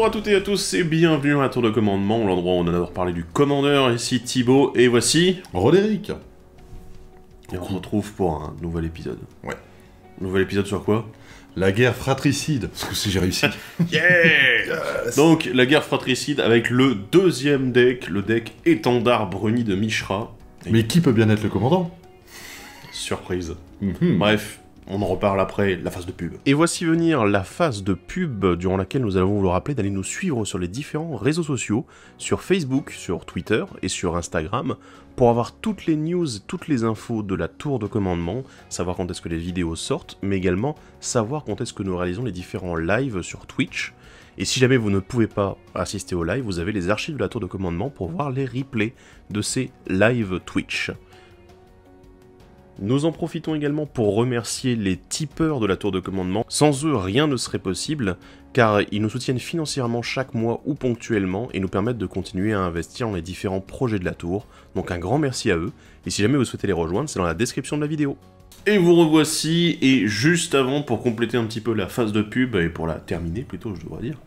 Bonjour à toutes et à tous et bienvenue à la tour de commandement, l'endroit où on adore parler du commandeur, ici Thibaut, et voici... Roderick. Et on se retrouve pour un nouvel épisode. Ouais. Nouvel épisode sur quoi? La guerre fratricide, parce que si j'ai réussi. Yeah yes. Donc, la guerre fratricide avec le deuxième deck, le deck étendard bruni de Mishra. Mais qui peut bien être le commandant? Surprise. Bref, on en reparle après la phase de pub. Et voici venir la phase de pub durant laquelle nous allons vous le rappeler d'aller nous suivre sur les différents réseaux sociaux, sur Facebook, sur Twitter et sur Instagram, pour avoir toutes les news, toutes les infos de la tour de commandement, savoir quand est-ce que les vidéos sortent, mais également savoir quand est-ce que nous réalisons les différents lives sur Twitch. Et si jamais vous ne pouvez pas assister au live, vous avez les archives de la tour de commandement pour voir les replays de ces lives Twitch. Nous en profitons également pour remercier les tipeurs de la tour de commandement. Sans eux, rien ne serait possible, car ils nous soutiennent financièrement chaque mois ou ponctuellement et nous permettent de continuer à investir dans les différents projets de la tour. Donc un grand merci à eux, et si jamais vous souhaitez les rejoindre, c'est dans la description de la vidéo. Et vous revoici, et juste avant, pour compléter un petit peu la phase de pub, et pour la terminer plutôt, je devrais dire,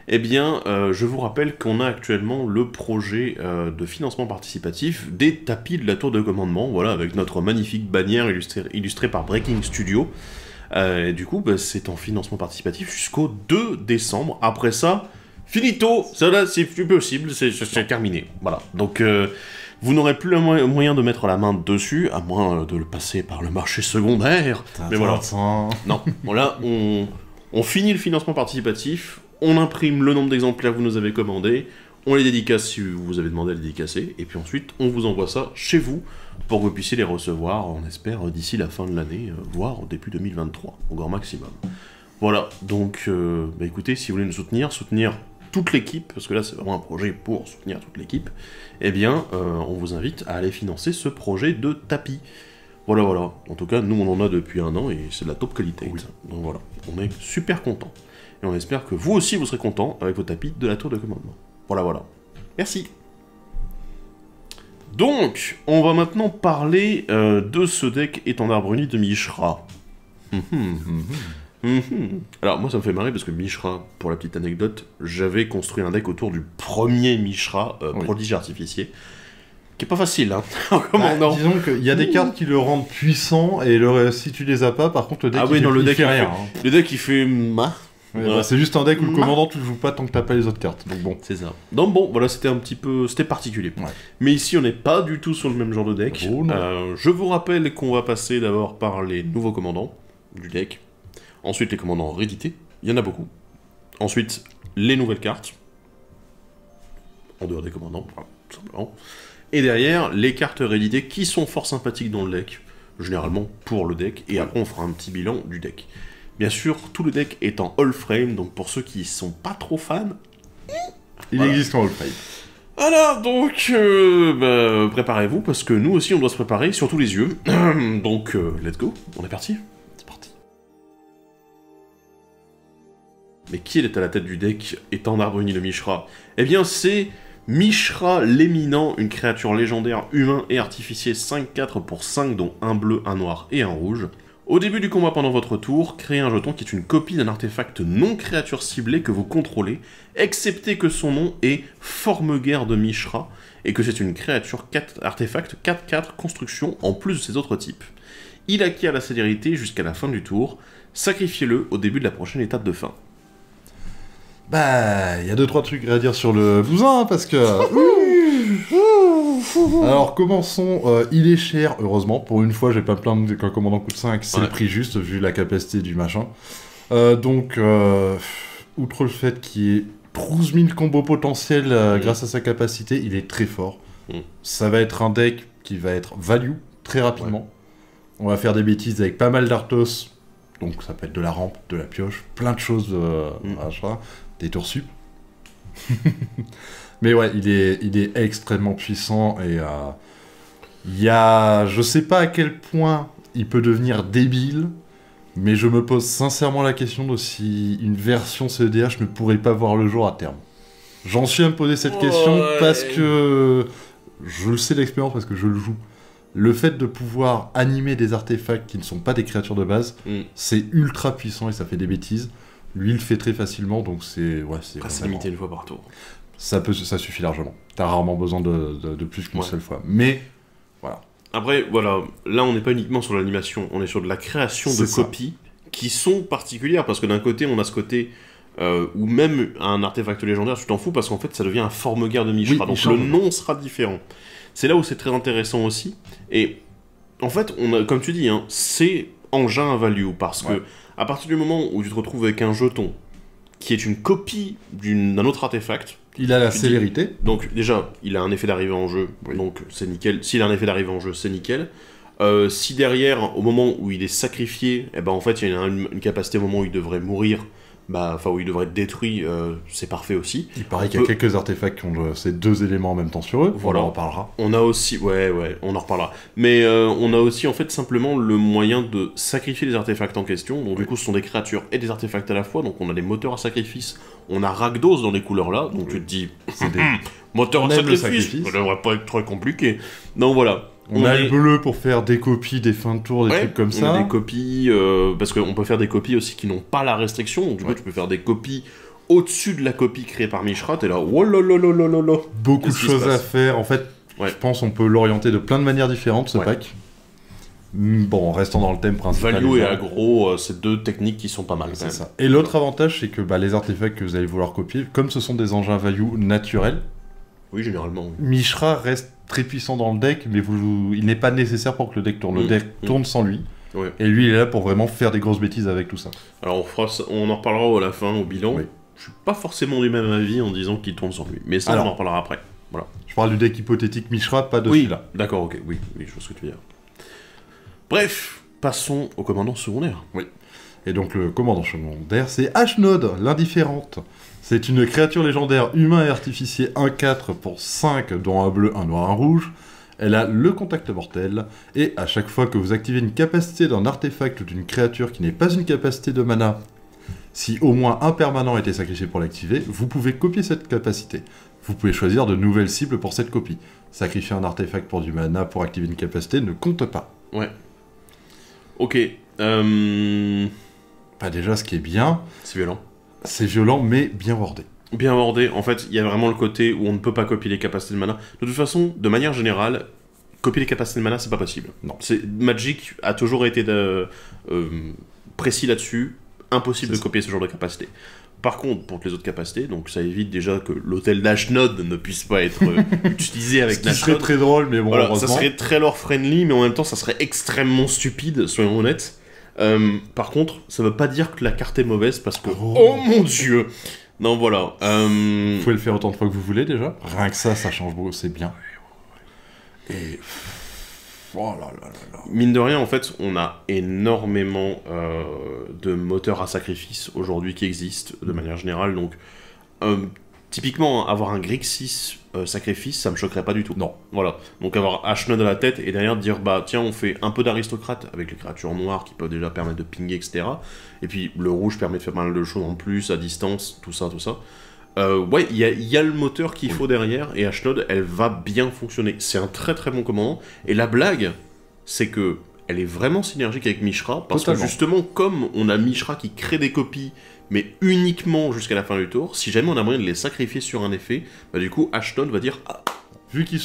eh bien, je vous rappelle qu'on a actuellement le projet de financement participatif des tapis de la tour de commandement, voilà, avec notre magnifique bannière illustrée par Breaking Studio. Et du coup, bah, c'est en financement participatif jusqu'au 2 décembre. Après ça, finito, ça là, c'est plus possible, c'est terminé. Voilà, donc vous n'aurez plus le moyen de mettre la main dessus, à moins de le passer par le marché secondaire. Mais voilà, non, voilà, on finit le financement participatif. On imprime le nombre d'exemplaires que vous nous avez commandés, on les dédicace si vous avez demandé à les dédicacer, et puis ensuite on vous envoie ça chez vous pour que vous puissiez les recevoir, on espère, d'ici la fin de l'année, voire au début 2023, au grand maximum. Voilà, donc bah écoutez, si vous voulez nous soutenir toute l'équipe, parce que là c'est vraiment un projet pour soutenir toute l'équipe, eh bien on vous invite à aller financer ce projet de tapis. Voilà, voilà, en tout cas nous on en a depuis 1 an et c'est de la top qualité, oui. Donc voilà, on est super contents. Et on espère que vous aussi vous serez contents avec vos tapis de la tour de commandement. Voilà, voilà. Merci. Donc, on va maintenant parler de ce deck étendard bruni de Mishra. Alors, moi ça me fait marrer parce que Mishra, pour la petite anecdote, j'avais construit un deck autour du premier Mishra, prodige artificier. Qui est pas facile, hein, en commandant. Disons qu'il y a des cartes qui le rendent puissant, et si tu les as pas, par contre, le deck, il fait rien. Le deck, il fait... Ouais, bah, c'est juste un deck où le commandant tu joues pas tant que t'as pas les autres cartes, donc bon. C'est ça. Donc bon, voilà, c'était un petit peu... C'était particulier. Ouais. Mais ici, on n'est pas du tout sur le même genre de deck. Oh, je vous rappelle qu'on va passer d'abord par les nouveaux commandants du deck. Ensuite, les commandants réédités. Il y en a beaucoup. Ensuite, les nouvelles cartes. En dehors des commandants, tout simplement. Et derrière, les cartes rééditées qui sont fort sympathiques dans le deck. Généralement pour le deck. Et après, on fera un petit bilan du deck. Bien sûr, tout le deck est en all frame, donc pour ceux qui sont pas trop fans, il existe en all frame. Voilà, donc bah, préparez-vous, parce que nous aussi on doit se préparer, surtout les yeux. Donc let's go, on est parti. C'est parti. Mais qui est à la tête du deck étendard bruni de Mishra? Eh bien c'est Mishra l'éminent, une créature légendaire humain et artificier 5/4 pour 5, dont un bleu, un noir et un rouge. Au début du combat pendant votre tour, créez un jeton qui est une copie d'un artefact non créature ciblée que vous contrôlez, excepté que son nom est Forme-Guerre de Mishra, et que c'est une créature artefact 4/4 construction en plus de ses autres types. Il acquiert la célérité jusqu'à la fin du tour, sacrifiez-le au début de la prochaine étape de fin. Bah, il y a 2-3 trucs à dire sur le bousin, parce que... Alors commençons, il est cher, heureusement, pour une fois j'ai pas plaindre qu'un commandant coûte 5, c'est le prix juste, vu la capacité du machin. Donc, outre le fait qu'il ait 12 000 combos potentiels grâce à sa capacité, il est très fort. Ça va être un deck qui va être value très rapidement. On va faire des bêtises avec pas mal d'Arthos, donc ça peut être de la rampe, de la pioche, plein de choses, des tours sup. Mais ouais, il est extrêmement puissant et je sais pas à quel point il peut devenir débile, mais je me pose sincèrement la question de si une version CEDH ne pourrait pas voir le jour à terme. J'en suis à me poser cette question parce que je le sais d'expérience, parce que je le joue. Le fait de pouvoir animer des artefacts qui ne sont pas des créatures de base, c'est ultra puissant et ça fait des bêtises. Lui, il le fait très facilement, donc c'est c'est limité une fois par tour. Ça suffit largement. T'as rarement besoin de plus qu'une seule fois. Mais, voilà. Après, voilà, là, on n'est pas uniquement sur l'animation, on est sur de la création de copies qui sont particulières, parce que d'un côté, on a ce côté où même un artefact légendaire, tu t'en fous, parce qu'en fait, ça devient un forme-guerre de Mishra, donc le nom sera différent. C'est là où c'est très intéressant aussi, et en fait, comme tu dis, hein, c'est engin à value, parce que à partir du moment où tu te retrouves avec un jeton qui est une copie d'un autre artefact, il a la célérité. Donc déjà, il a un effet d'arrivée en jeu, donc c'est nickel. S'il a un effet d'arrivée en jeu, c'est nickel. Si derrière, au moment où il est sacrifié, eh ben en fait, il y a une capacité au moment où il devrait mourir, où il devrait être détruit, c'est parfait aussi. Il paraît qu'il y a quelques artefacts qui ont ces deux éléments en même temps sur eux, voilà. On en reparlera. On a aussi, on en reparlera. Mais on a aussi en fait simplement le moyen de sacrifier les artefacts en question, donc du coup ce sont des créatures et des artefacts à la fois, donc on a des moteurs à sacrifice, on a Rakdos dans les couleurs là, donc tu te dis, c'est des moteurs à sacrifice, ça devrait pas être très compliqué. Non voilà. On a le bleu pour faire des copies, des fins de tour, des trucs comme ça. On a des copies, parce qu'on peut faire des copies aussi qui n'ont pas la restriction, donc du coup tu peux faire des copies au-dessus de la copie créée par Mishra, t'es là, oh là là là là là là. Beaucoup de choses à faire, en fait, je pense qu'on peut l'orienter de plein de manières différentes, ce pack. Bon, en restant dans le thème principal. Value et aggro, c'est deux techniques qui sont pas mal. C'est ça. Et l'autre avantage, c'est que les artefacts que vous allez vouloir copier, comme ce sont des engins value naturels, oui, généralement. Mishra reste très puissant dans le deck, mais il n'est pas nécessaire pour que le deck tourne. Le deck tourne sans lui. Ouais. Et lui, il est là pour vraiment faire des grosses bêtises avec tout ça. Alors, on en reparlera à la fin, au bilan. Oui. Je suis pas forcément du même avis en disant qu'il tourne sans lui. Mais ça, on en reparlera après. Voilà. Je parle du deck hypothétique Mishra, pas de celui-là. D'accord, ok. Oui, je vois ce que tu veux dire. Bref, passons au commandant secondaire. Oui. Et donc, le commandant secondaire, c'est Ashnod, l'indifférente. C'est une créature légendaire humain et artificier 1/4 pour 5, dont un bleu, un noir, un rouge. Elle a le contact mortel, et à chaque fois que vous activez une capacité d'un artefact ou d'une créature qui n'est pas une capacité de mana, si au moins un permanent a été sacrifié pour l'activer, vous pouvez copier cette capacité. Vous pouvez choisir de nouvelles cibles pour cette copie. Sacrifier un artefact pour du mana pour activer une capacité ne compte pas. Ouais. Ok. Déjà, ce qui est bien... C'est violent. C'est violent, mais bien wordé. Bien wordé. En fait, il y a vraiment le côté où on ne peut pas copier les capacités de mana. De toute façon, de manière générale, copier les capacités de mana, c'est pas possible. Non. Magic a toujours été précis là-dessus. Impossible de copier ce genre de capacité. Par contre, pour les autres capacités, donc ça évite déjà que l'hôtel d'Ashnod ne puisse pas être utilisé avec Ashnod. Ce qui serait très drôle, mais bon, voilà, ça serait très lore-friendly, mais en même temps, ça serait extrêmement stupide, soyons honnêtes. Par contre, ça veut pas dire que la carte est mauvaise, parce que... Oh mon dieu! Non, voilà. Vous pouvez le faire autant de fois que vous voulez, déjà. Rien que ça change beaucoup, c'est bien. Et... Oh là là là là. Mine de rien, en fait, on a énormément de moteurs à sacrifice aujourd'hui qui existent, de manière générale, donc... typiquement, avoir un Grixis sacrifice, ça me choquerait pas du tout. Non. Voilà. Donc avoir Ashnod à la tête et derrière dire, tiens, on fait un peu d'aristocrate avec les créatures noires qui peuvent déjà permettre de pinguer, etc. Et puis le rouge permet de faire pas mal de choses en plus, à distance, tout ça, tout ça. Ouais, il y a le moteur qu'il faut derrière, et Ashnod, elle va bien fonctionner. C'est un très très bon commandant. Et la blague, c'est que elle est vraiment synergique avec Mishra, parce que justement, comme on a Mishra qui crée des copies, mais uniquement jusqu'à la fin du tour, si jamais on a moyen de les sacrifier sur un effet, du coup, Ashnod va dire... Vu qu'ils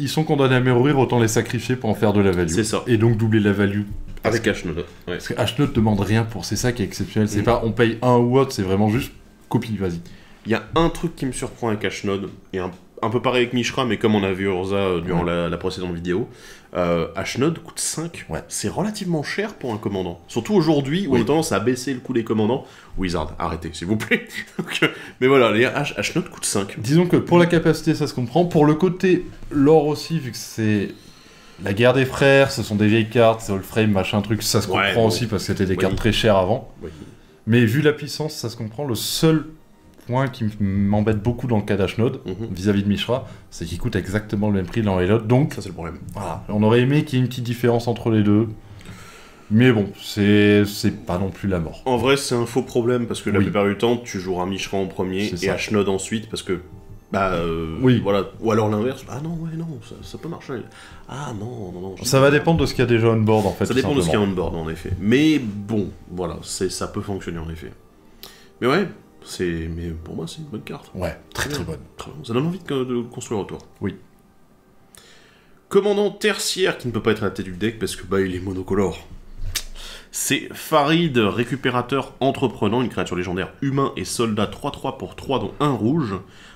sont condamnés à mourir, autant les sacrifier pour en faire de la value. C'est ça. Et donc doubler la value. Avec Ashnod. Ouais. Parce que Ashnod demande rien pour, c'est ça qui est exceptionnel. C'est pas on paye un ou autre, c'est vraiment juste copie, vas-y. Il y a un truc qui me surprend avec Ashnod, et un peu pareil avec Mishra, mais comme on a vu Urza durant la précédente vidéo, Ashnod coûte 5. Ouais. C'est relativement cher pour un commandant. Surtout aujourd'hui, où on a tendance à baisser le coût des commandants. Wizard, arrêtez, s'il vous plaît. Donc, mais voilà, les Ashnod coûte 5. Disons que pour la capacité, ça se comprend. Pour le côté lore aussi, vu que c'est la guerre des frères, ce sont des vieilles cartes, c'est Allframe, machin truc, ça se comprend aussi, parce que c'était des cartes très chères avant. Oui. Mais vu la puissance, ça se comprend. Le seul point qui m'embête beaucoup dans le cas d'Ashnod, vis-à-vis de Mishra, c'est qu'il coûte exactement le même prix l'un et l'autre, donc... Ça, c'est le problème. Voilà. On aurait aimé qu'il y ait une petite différence entre les deux, mais bon, c'est pas non plus la mort. En vrai, c'est un faux problème, parce que la plupart du temps, tu joueras Mishra en premier, et Ashnod ensuite, parce que... voilà. Ou alors l'inverse, ça peut marcher. Non. Ça va dépendre de ce qu'il y a déjà on board, en fait. Ça dépend de ce qu'il y a on board, en effet. Mais bon, voilà, ça peut fonctionner, en effet. Mais ouais, mais pour moi, c'est une bonne carte. Ouais, très bonne. Très bon. Ça donne envie de construire autour. Oui. Commandant tertiaire qui ne peut pas être à la tête du deck parce que bah il est monocolore. C'est Farid, récupérateur entreprenant, une créature légendaire humain et soldat 3-3 pour 3 dont 1 rouge.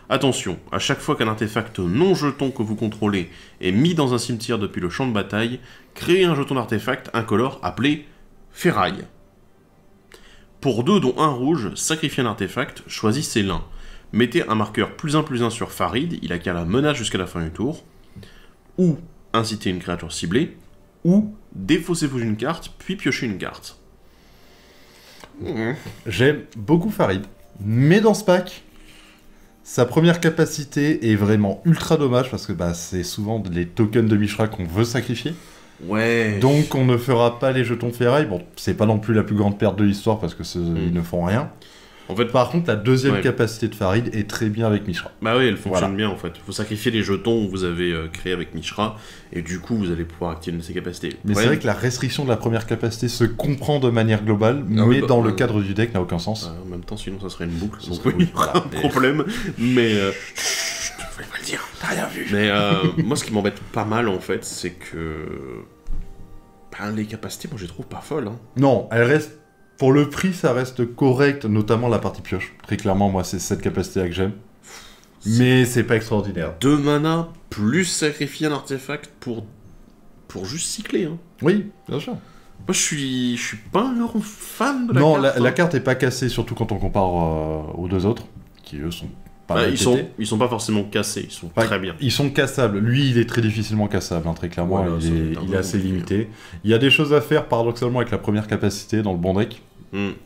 Attention, à chaque fois qu'un artefact non jeton que vous contrôlez est mis dans un cimetière depuis le champ de bataille, créez un jeton d'artefact incolore appelé Ferraille. Pour 2 dont 1 rouge, sacrifiez un artefact, choisissez l'un. Mettez un marqueur +1/+1 sur Farid, il a qu'à la menace jusqu'à la fin du tour. Ou inciter une créature ciblée, ou défaussez-vous une carte, puis piochez une carte. J'aime beaucoup Farid, mais dans ce pack, sa première capacité est vraiment ultra dommage, parce que bah, c'est souvent les tokens de Mishra qu'on veut sacrifier. Ouais. Donc on ne fera pas les jetons de ferraille. Bon, c'est pas non plus la plus grande perte de l'histoire, parce que ils ne font rien. En fait, par contre, la deuxième capacité de Farid est très bien avec Mishra. Bah oui, elle fonctionne bien en fait. Il faut sacrifier les jetons que vous avez créés avec Mishra, et du coup vous allez pouvoir activer ses capacités. Mais c'est vrai que la restriction de la première capacité se comprend de manière globale, mais dans le cadre du deck n'a aucun sens. En même temps, sinon ça serait une boucle, donc oui, il y aura un problème. Mais je voulais pas le dire, t'as rien vu. Mais moi, ce qui m'embête pas mal en fait, c'est que les capacités, moi je les trouve pas folles. Hein. Non, elles restent. Pour le prix, ça reste correct, notamment la partie pioche. Très clairement, moi, c'est cette capacité-là que j'aime. Mais c'est pas extraordinaire. 2 mana, plus sacrifier un artefact pour juste cycler. Hein. Oui, bien sûr. Moi, je suis pas un grand fan de la carte. Non, la carte est pas cassée, surtout quand on compare aux deux autres, qui eux sont pas ils sont pas forcément cassés, ils sont très bien. Ils sont cassables. Lui, il est très difficilement cassable, hein, très clairement. Voilà, il est assez limité. Il y a des choses à faire, paradoxalement, avec la première capacité dans le bon deck.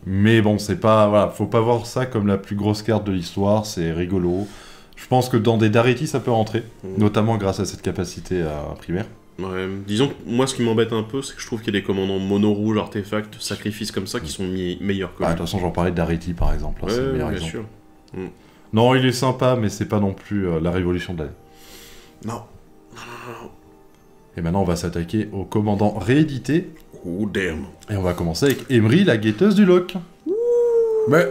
Mais bon, c'est pas... Voilà, faut pas voir ça comme la plus grosse carte de l'histoire, c'est rigolo. Je pense que dans des Darity, ça peut rentrer, notamment grâce à cette capacité primaire. Ouais, disons que moi, ce qui m'embête un peu, c'est que je trouve qu'il y a des commandants mono-rouge, artefacts, sacrifices comme ça, qui sont meilleurs que lui. De toute façon, j'en parlais de Darity, par exemple. Là, c'est le meilleur exemple. Sûr. Non, il est sympa, mais c'est pas non plus la révolution de l'année. Non. Et maintenant, on va s'attaquer au commandant réédité. Oh, damn. Et on va commencer avec Emery, la guetteuse du loch. Mais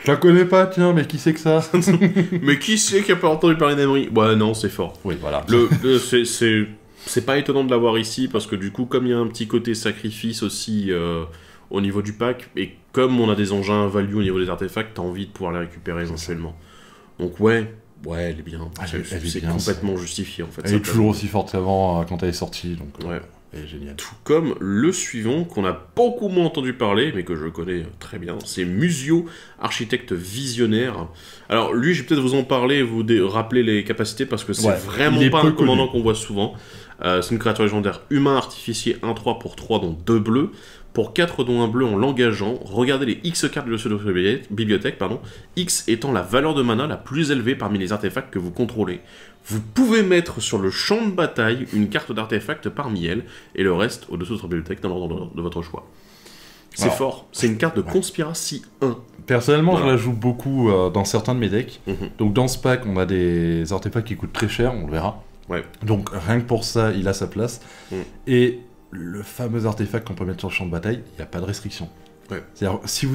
je la connais pas, tiens, mais qui c'est que ça? Mais qui c'est qui a pas entendu parler d'Emery? Ouais, non, c'est fort. Oui, voilà. C'est pas étonnant de l'avoir ici, parce que du coup, comme il y a un petit côté sacrifice aussi au niveau du pack, et comme on a des engins value au niveau des artefacts, t'as envie de pouvoir les récupérer éventuellement. Donc ouais, elle est bien. C'est complètement justifié, en fait. Elle est toujours aussi forte qu'avant quand elle est sortie, donc... Ouais. Elle est géniale. Tout comme le suivant, qu'on a beaucoup moins entendu parler, mais que je connais très bien, c'est Musio, architecte visionnaire. Alors lui, je vais peut-être vous en parler, vous rappeler les capacités, parce que c'est vraiment pas un commandant qu'on voit souvent. C'est une créature légendaire humain artificier 1-3 pour 3, dont 2 bleus. Pour 4 dont un bleu en l'engageant, regardez les X cartes de votre bibliothèque, X étant la valeur de mana la plus élevée parmi les artefacts que vous contrôlez. Vous pouvez mettre sur le champ de bataille une carte d'artefact parmi elles, et le reste au-dessus de votre bibliothèque dans l'ordre de votre choix. C'est fort, c'est une carte de Conspiracy 1. Personnellement, je la joue beaucoup dans certains de mes decks. Donc dans ce pack, on a des artefacts qui coûtent très cher, on le verra. Donc rien que pour ça, il a sa place. Et le fameux artefact qu'on peut mettre sur le champ de bataille, il n'y a pas de restriction. C'est-à-dire, si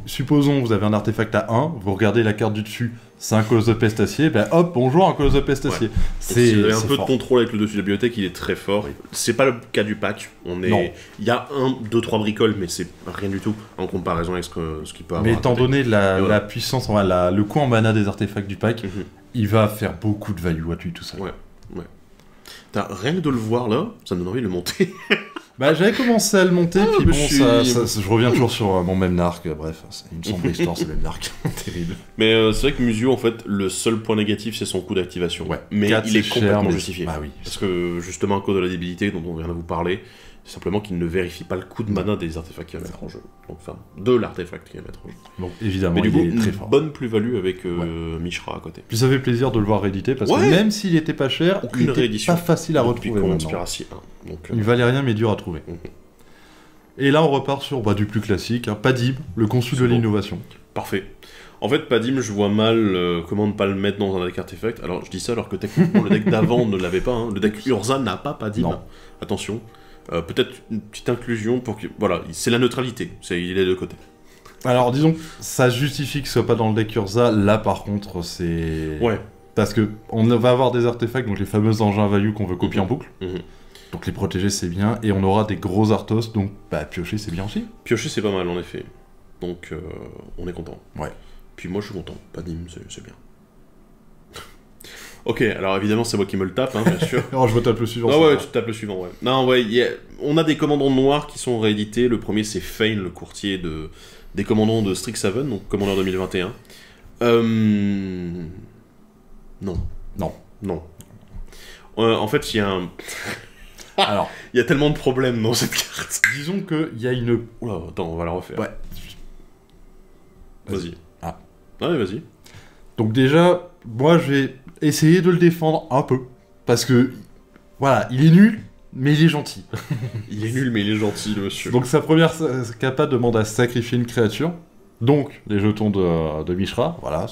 supposons vous avez un artefact à 1, vous regardez la carte du dessus, c'est un colosse de pestacier, ben hop, bonjour, un colosse de pestacier. Si vous avez un peu de contrôle avec le dessus de la bibliothèque, il est très fort. C'est pas le cas du pack. Il y a 1, 2, 3 bricoles, mais c'est rien du tout en comparaison avec ce qu'il peut avoir. Mais étant donné la puissance, le coût en mana des artefacts du pack, il va faire beaucoup de value à lui tout ça. Rien que de le voir là, ça me donne envie de le monter. J'avais commencé à le monter, puis bon, je reviens toujours sur mon même narc, bref, c'est une sombre histoire, ce même narc, terrible. Mais c'est vrai que Musio, en fait, le seul point négatif, c'est son coût d'activation. Mais il est complètement justifié. Parce que, justement, à cause de la débilité dont on vient de vous parler, c'est simplement qu'il ne vérifie pas le coût de mana des artefacts qu'il va mettre en jeu. Donc, enfin, de l'artefact qu'il va mettre en jeu. Donc, évidemment, mais du coup, il est très fort. Bonne plus-value avec Mishra à côté. Puis ça fait plaisir de le voir réédité, parce que même s'il était pas cher, il était pas facile à retrouver. Conspiracy 1. Donc, il valait rien, mais dur à trouver. Et là, on repart sur du plus classique, Padim, le consul de l'innovation. Parfait. En fait, Padim, je vois mal comment ne pas le mettre dans un deck artefact. Alors, je dis ça alors que techniquement, le deck d'avant ne l'avait pas. Le deck Urza n'a pas Padim. Attention. Peut-être une petite inclusion pour que... Voilà, c'est la neutralité. Il est de côté. Alors, disons, ça justifie que ce soit pas dans le deck Urza. Là, par contre, c'est... Ouais. Parce que on va avoir des artefacts, donc les fameux engins value qu'on veut copier en boucle. Mhm. Donc les protéger, c'est bien. Et on aura des gros Arthos, donc bah, piocher, c'est bien aussi. Piocher, c'est pas mal, en effet. Donc, on est content. Ouais. Puis moi, je suis content. Padim, c'est bien. Ok, alors évidemment, c'est moi qui me le tape, hein, bien sûr. Alors, je me tape le suivant. Ah ouais, tu tapes le suivant, ouais. Non, ouais, on a des commandants noirs qui sont réédités. Le premier, c'est Fane, le courtier des commandants de Strixhaven, donc commandeur 2021. Non. Non. Non. En fait, il y a un... Alors, il y a tellement de problèmes dans cette carte. disons qu'il y a une... Oula, attends, on va la refaire. Ouais. Vas-y. Ah. Ouais, vas-y. Donc déjà, moi, je vais essayer de le défendre un peu. Parce que, voilà, il est nul, mais il est gentil. Il est nul, mais il est gentil, le monsieur. Donc sa première capa demande à sacrifier une créature. Donc, les jetons de Mishra, voilà.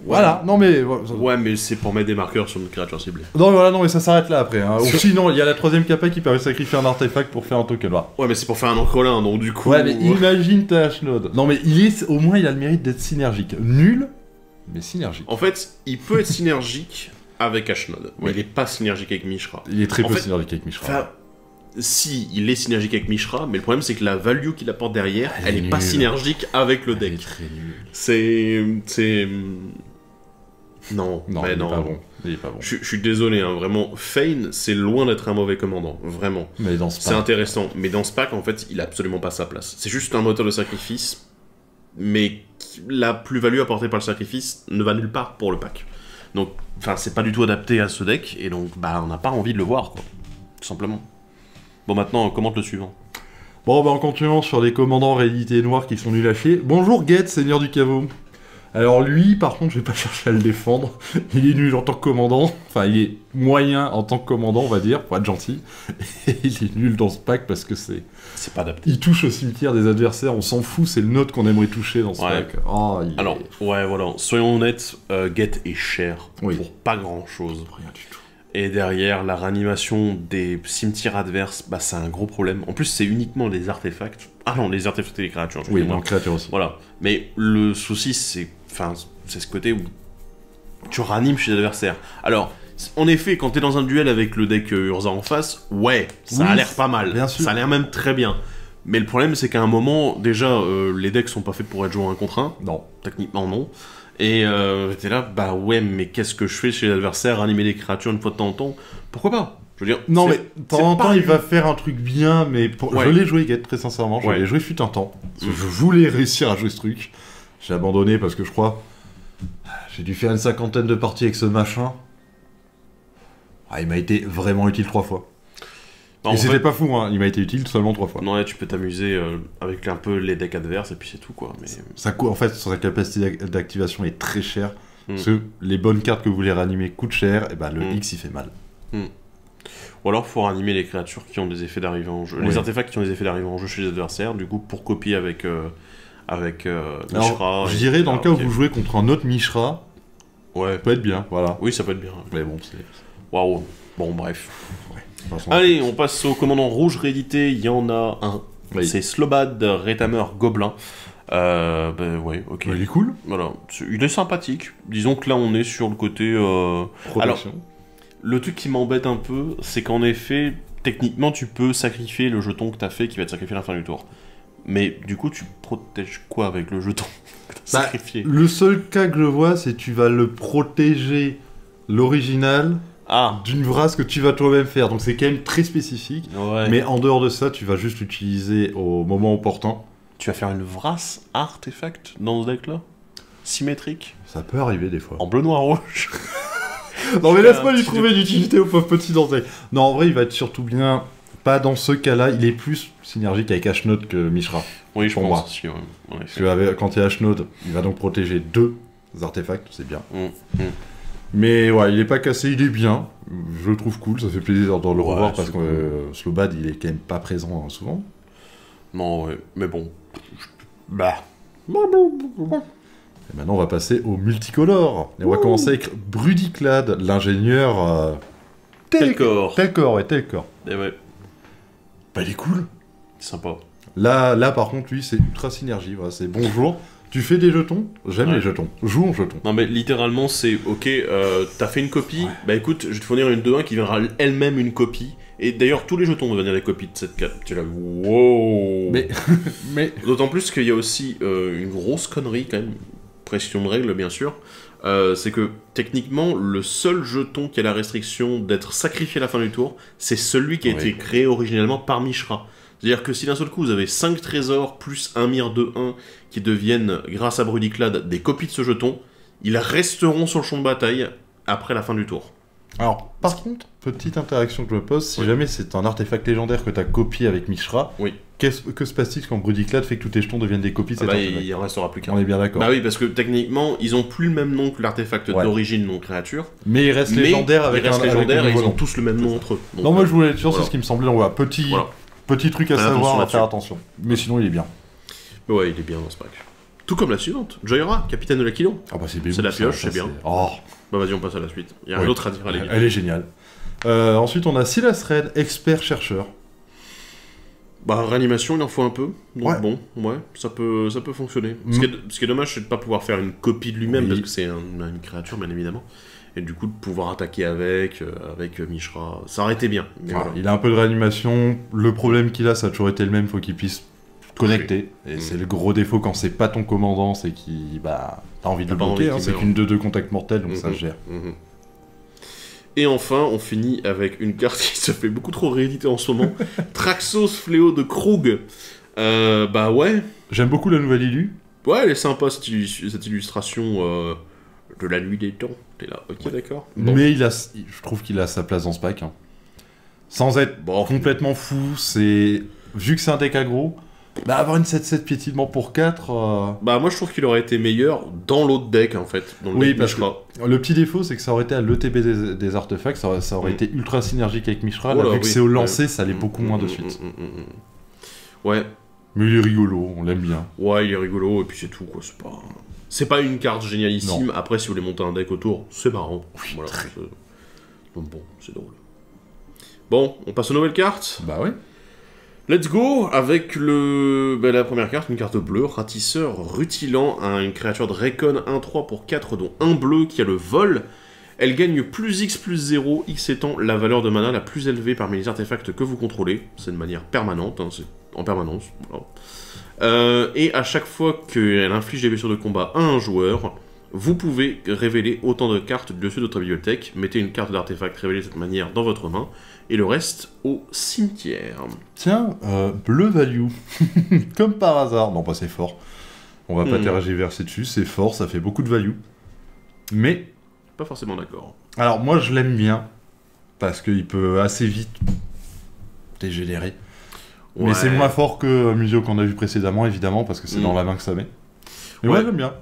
Voilà, non mais... Ouais, mais c'est pour mettre des marqueurs sur une créature ciblée. Non, voilà, non, mais ça s'arrête là après. Hein. Ou sinon, il y a la troisième capa qui permet de sacrifier un artefact pour faire un token. Voilà. Ouais, mais c'est pour faire un encrelin, donc du coup... Ouais, mais imagine ta Ashnod. Non, mais au moins, il a le mérite d'être synergique. Nul, mais synergique. En fait, il peut être synergique avec Ashnod, mais il est pas synergique avec Mishra. Il est très peu fait, synergique avec Mishra. Enfin, si, il est synergique avec Mishra, mais le problème c'est que la value qu'il apporte derrière, elle est pas synergique avec le deck. Il est très nul. C'est... Non, Non, mais il non. est pas bon. Il est pas bon. Je suis désolé, hein, vraiment. Fane, c'est loin d'être un mauvais commandant, vraiment. Mais dans ce C'est intéressant, mais dans ce pack, en fait, il a absolument pas sa place. C'est juste un moteur de sacrifice, mais la plus-value apportée par le sacrifice ne va nulle part pour le pack. Donc, enfin, c'est pas du tout adapté à ce deck, et donc, bah, on n'a pas envie de le voir, quoi. Tout simplement. Bon, maintenant, commente le suivant. Bon, bah en continuant sur les commandants réédités noirs qui sont nuls à chier. Bonjour Get, seigneur du caveau. Alors lui, par contre, je vais pas chercher à le défendre. Il est nul en tant que commandant. Enfin, il est moyen en tant que commandant, on va dire, pour être gentil. Et il est nul dans ce pack parce que c'est... C'est pas adapté. Il touche au cimetière des adversaires, on s'en fout, c'est le nôtre qu'on aimerait toucher dans ce pack. Oh, alors, ouais, voilà, soyons honnêtes, Get est cher pour pas grand-chose. Rien du tout. Et derrière, la réanimation des cimetières adverses, bah c'est un gros problème. En plus, c'est uniquement les artefacts. Ah non, les artefacts et les créatures. Oui, non, créatures aussi. Voilà. Mais le souci, c'est ce côté où tu réanimes chez l'adversaire. Alors, en effet, quand t'es dans un duel avec le deck Urza en face, ouais, ça a l'air pas mal. Bien sûr. Ça a l'air même très bien. Mais le problème, c'est qu'à un moment, déjà, les decks sont pas faits pour être joués 1 contre 1. Non. Techniquement, non. Et t'es là, bah ouais, mais qu'est-ce que je fais chez l'adversaire, animer des créatures une fois de temps en temps? Pourquoi pas? Je veux dire, non, mais de temps en temps, il va faire un truc bien, mais Ouais. je l'ai joué, Get, très sincèrement. Je l'ai joué fut un temps. Parce que je voulais réussir à jouer ce truc. J'ai abandonné parce que je crois... J'ai dû faire une 50aine de parties avec ce machin. Ah, il m'a été vraiment utile 3 fois. Non, et c'était pas fou, hein. Il m'a été utile seulement 3 fois. Non, là, tu peux t'amuser avec un peu les decks adverses et puis c'est tout, quoi. Mais... En fait, sa capacité d'activation est très chère. Parce que les bonnes cartes que vous voulez réanimer coûtent cher, et bah le X il fait mal. Ou alors, faut réanimer les créatures qui ont des effets d'arrivée en jeu. Les artefacts qui ont des effets d'arrivée en jeu chez les adversaires, du coup, pour copier avec Mishra. Je dirais, dans le cas où vous jouez contre un autre Mishra, ouais, ça peut être bien, voilà. Oui, ça peut être bien. Mais bon, c'est... Waouh. Bon, bref. Ouais, allez, on passe au commandant rouge réédité. Il y en a un. Oui. C'est Slobad Retamer Gobelin. Ouais, ok. Il est cool. Voilà. Il est sympathique. Disons que là, on est sur le côté... Protection. Alors, le truc qui m'embête un peu, c'est qu'en effet, techniquement, tu peux sacrifier le jeton que t'as fait qui va te sacrifier à la fin du tour. Mais du coup, tu protèges quoi avec le jeton que t'as sacrifié? Le seul cas que je vois, c'est que tu vas le protéger l'original d'une vrasse que tu vas toi-même faire. Donc c'est quand même très spécifique. Ouais. Mais en dehors de ça, tu vas juste l'utiliser au moment opportun. Tu vas faire une vrasse artefact dans ce deck-là? Symétrique? Ça peut arriver des fois. En bleu, noir, rouge? Non mais laisse-moi lui trouver d'utilité au pauvre petit dans ce deck. Non, en vrai, il va être surtout bien... Pas dans ce cas-là, il est plus synergique avec Ashnod que Mishra. Oui, je pour pense moi. aussi, ouais. Parce que quand il y a Ashnod, il va donc protéger 2 artefacts, c'est bien. Mais ouais, il est pas cassé, il est bien. Je le trouve cool, ça fait plaisir de le revoir parce que Slobad, il est quand même pas présent souvent. Non, ouais, mais bon. Bah. Et maintenant, on va passer au multicolore. Et on va commencer avec Brudiclad, l'ingénieur... Telcor. Telcor, ouais, Telcor. Et ouais, Bah, il est cool. sympa. Là, par contre, lui, c'est ultra synergie. Voilà, c'est bonjour, tu fais des jetons, j'aime les jetons, jouons jetons. Non, mais littéralement, c'est ok, t'as fait une copie, bah écoute, je vais te fournir une 2-1 qui viendra elle-même une copie. Et d'ailleurs, tous les jetons vont devenir des copies de cette carte. Tu es là, wow. Mais... D'autant plus qu'il y a aussi une grosse connerie, quand même, pression de règle, bien sûr. C'est que, techniquement, le seul jeton qui a la restriction d'être sacrifié à la fin du tour, c'est celui qui a été créé originellement par Mishra. C'est-à-dire que si d'un seul coup vous avez 5 trésors plus un Myr 2-1 qui deviennent, grâce à Brudiclad, des copies de ce jeton, ils resteront sur le champ de bataille après la fin du tour. Alors, par contre, petite interaction que je me pose, si jamais c'est un artefact légendaire que tu as copié avec Mishra, que se passe-t-il quand Brudiclad fait que tous tes jetons deviennent des copies de cet artefact ? Il en restera plus qu'un. On est bien d'accord. Bah oui, parce que techniquement, ils ont plus le même nom que l'artefact d'origine non-créature. Mais ils restent légendaires avec un légendaires et ils ont tous le même nom entre eux. Donc, non, moi je voulais être sûr, c'est ce qui me semblait. On voit petit truc à savoir, à faire attention. Mais sinon, il est bien. Ouais, il est bien dans ce pack. Tout comme la suivante, Joyra, capitaine de l'Aquilon. Ah bah c'est la pioche, c'est bien. Oh. Bah vas-y, on passe à la suite. Il y a un autre à dire, elle est géniale. Ensuite, on a Silas Red, expert chercheur. Bah, réanimation, il en faut un peu. Donc bon, ça peut fonctionner. Ce qui est dommage, c'est de ne pas pouvoir faire une copie de lui-même, parce que c'est une créature, bien évidemment. Et du coup, de pouvoir attaquer avec Mishra, ça aurait été bien. Mais voilà. Il a un peu de réanimation. Le problème qu'il a, ça a toujours été le même, faut qu'il puisse connecter. Et c'est le gros défaut quand c'est pas ton commandant, c'est qu'il... Bah, t'as envie de le bloquer, hein, c'est qu'une 2-2 contact mortel, donc ça se gère. Et enfin, on finit avec une carte qui se fait beaucoup trop rééditer en ce moment. Traxos Fléau de Krug. Bah ouais. J'aime beaucoup la nouvelle illu. Ouais, elle est sympa cette illustration de la nuit des temps. T'es là, ok, d'accord. Bon. Mais je trouve qu'il a sa place dans ce pack. Hein. Sans être complètement fou, c'est... Vu que c'est un deck aggro, bah avoir une 7-7 piétinement pour 4... Bah moi je trouve qu'il aurait été meilleur dans l'autre deck en fait. Dans le deck parce Mishra. Que le petit défaut c'est que ça aurait été à l'ETB des artefacts, ça aurait été ultra synergique avec Mishra, vu que c'est au lancer, ça allait beaucoup moins de suite. Ouais. Mais il est rigolo, on l'aime bien. Ouais, il est rigolo, et puis c'est tout quoi, c'est pas une carte génialissime, après si vous voulez monter un deck autour, c'est marrant. Oui, voilà, donc bon, c'est drôle. Bon, on passe aux nouvelles cartes. Bah oui. Let's go avec la première carte, une carte bleue, Ratisseur Rutilant, une créature de Recon 1-3 pour 4, dont un bleu qui a le vol. Elle gagne plus X plus 0, X étant la valeur de mana la plus élevée parmi les artefacts que vous contrôlez. C'est de manière permanente, hein, c'est en permanence. Voilà. Et à chaque fois qu'elle inflige des blessures de combat à un joueur, vous pouvez révéler autant de cartes du dessus de votre bibliothèque. Mettez une carte d'artefact révélée de cette manière dans votre main, et le reste au cimetière. Tiens, bleu value. Comme par hasard. Non, pas c'est fort. On va pas tergiverser dessus, c'est fort, ça fait beaucoup de value. Mais... Pas forcément d'accord. Alors moi je l'aime bien, parce qu'il peut assez vite dégénérer. Ouais. Mais c'est moins fort que Museo qu'on a vu précédemment, évidemment, parce que c'est dans la main que ça met. Mais ouais, j'aime bien.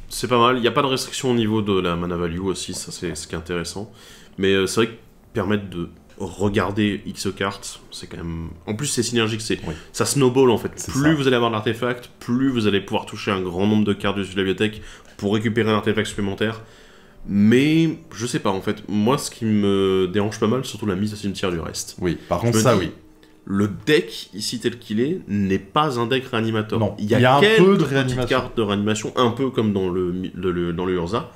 C'est pas mal, il n'y a pas de restriction au niveau de la mana value aussi, ça c'est ce qui est intéressant. Mais c'est vrai que permettre de regarder X cartes, c'est quand même... En plus c'est synergique, ça snowball en fait. Plus vous allez avoir d'artefacts, plus vous allez pouvoir toucher un grand nombre de cartes dessus de la bibliothèque pour récupérer un artefact supplémentaire. Mais, je sais pas en fait, moi ce qui me dérange pas mal, c'est surtout la mise à cimetière du reste. Oui, par contre ça oui. Le deck, ici tel qu'il est, n'est pas un deck réanimateur. Non, il y a un peu de réanimation. Cartes de réanimation, un peu comme dans le Urza,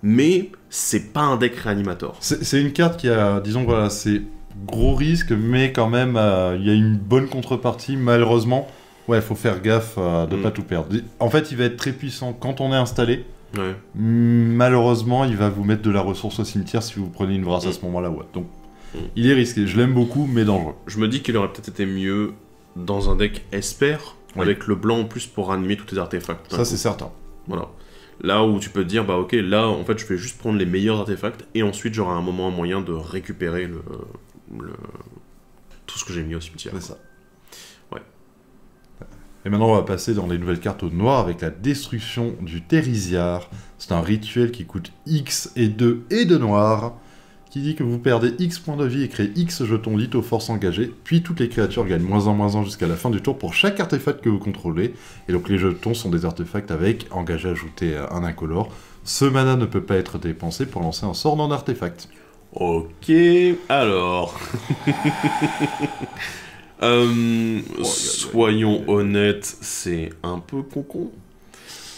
mais c'est pas un deck réanimateur. C'est une carte qui a, disons voilà, c'est gros risque, mais quand même, il y a une bonne contrepartie, malheureusement. Ouais, faut faire gaffe de pas tout perdre. En fait, il va être très puissant quand on est installé. Ouais. Malheureusement, il va vous mettre de la ressource au cimetière si vous prenez une brasse à ce moment-là. Ouais. Donc, il est risqué. Je l'aime beaucoup, mais dangereux. Je me dis qu'il aurait peut-être été mieux dans un deck Esper, avec le blanc en plus pour animer tous tes artefacts. Ça, c'est certain. Voilà. Là où tu peux te dire, bah ok, là, en fait, je vais juste prendre les meilleurs artefacts, et ensuite, j'aurai un moyen de récupérer tout ce que j'ai mis au cimetière. C'est ça. Ouais. Et maintenant, on va passer dans les nouvelles cartes au noir avec la destruction du Thérysiar. C'est un rituel qui coûte X et 2 et de noir, qui dit que vous perdez X points de vie et créez X jetons litho force engagée, puis toutes les créatures gagnent -1/-1 jusqu'à la fin du tour pour chaque artefact que vous contrôlez. Et donc les jetons sont des artefacts avec engagé ajouté un incolore. Ce mana ne peut pas être dépensé pour lancer un sort non artefact. Ok, alors... Soyons honnêtes, c'est un peu con.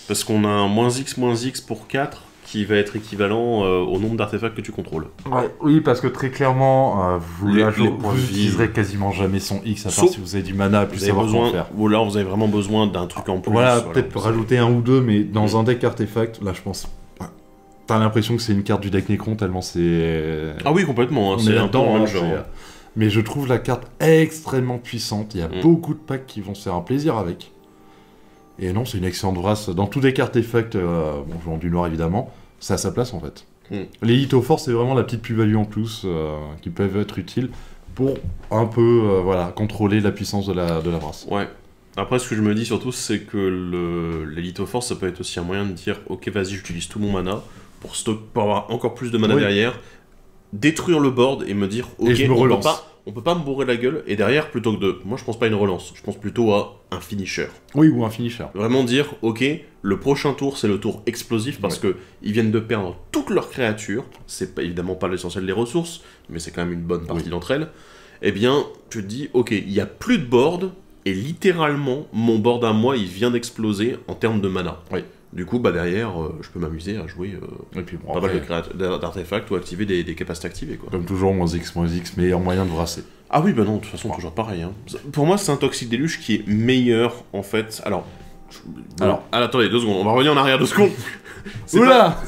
Parce qu'on a un -X pour 4 qui va être équivalent au nombre d'artefacts que tu contrôles. Ouais, oui, parce que très clairement, vous vous utiliserez quasiment jamais son X, à part si vous avez du mana et puis savoir quoi faire. Ou alors vous avez vraiment besoin d'un truc en plus. Voilà, peut-être rajouter un ou deux, mais dans un deck artefact, là je pense... T'as l'impression que c'est une carte du deck Necron, tellement c'est... Ah oui, complètement, hein, c'est un peu le même genre. Mais je trouve la carte extrêmement puissante, il y a beaucoup de packs qui vont se faire un plaisir avec. Et non, c'est une excellente brasse. Dans tous les cartes artefacts, bon, jouant du noir évidemment, ça a sa place en fait. Les Lithophores, c'est vraiment la petite plus-value en plus qui peuvent être utiles pour un peu voilà, contrôler la puissance de la brasse. Ouais. Après, ce que je me dis surtout, c'est que les Lithophores, ça peut être aussi un moyen de dire ok, vas-y, j'utilise tout mon mana pour avoir encore plus de mana derrière, détruire le board et me dire ok, on peut pas me bourrer la gueule, et derrière, plutôt que de... Moi, je pense pas à une relance, je pense plutôt à un finisher. Oui, ou un finisher. Vraiment dire, ok, le prochain tour, c'est le tour explosif, parce que ils viennent de perdre toutes leurs créatures, c'est évidemment pas l'essentiel des ressources, mais c'est quand même une bonne partie d'entre elles. Eh bien, tu te dis, ok, il y a plus de board, et littéralement, mon board à moi, il vient d'exploser en termes de mana. Oui. Du coup, bah derrière, je peux m'amuser à jouer et puis, bon, pas mal d'artefacts ou activer des capacités activées, quoi. Comme toujours, -X, meilleur moyen de brasser. Ah oui, bah non, de toute façon, toujours pareil. Hein. Pour moi, c'est un Toxic Deluge qui est meilleur, en fait. Alors, attendez, 2 secondes, on va revenir en arrière 2 secondes. Oula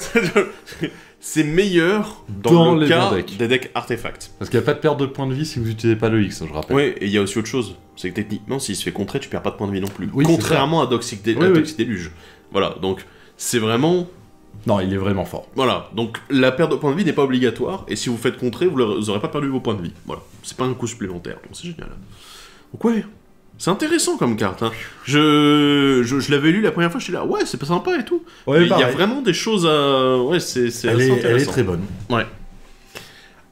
C'est meilleur dans le cas des decks artefacts. Parce qu'il n'y a pas de perte de points de vie si vous n'utilisez pas le X, je rappelle. Oui, et il y a aussi autre chose. C'est que techniquement, s'il se fait contrer, tu perds pas de points de vie non plus. Oui, contrairement à Toxic Deluge. Voilà, donc c'est vraiment... Non, il est vraiment fort. Voilà, donc la perte de points de vie n'est pas obligatoire, et si vous faites contrer, vous n'aurez pas perdu vos points de vie. Voilà, c'est pas un coût supplémentaire, donc c'est génial. Donc ouais, c'est intéressant comme carte. Hein. Je l'avais lu la première fois, je suis là, ouais, c'est pas sympa et tout. Ouais, il y a vraiment des choses à... Ouais, c'est assez intéressant. Elle est très bonne. Ouais.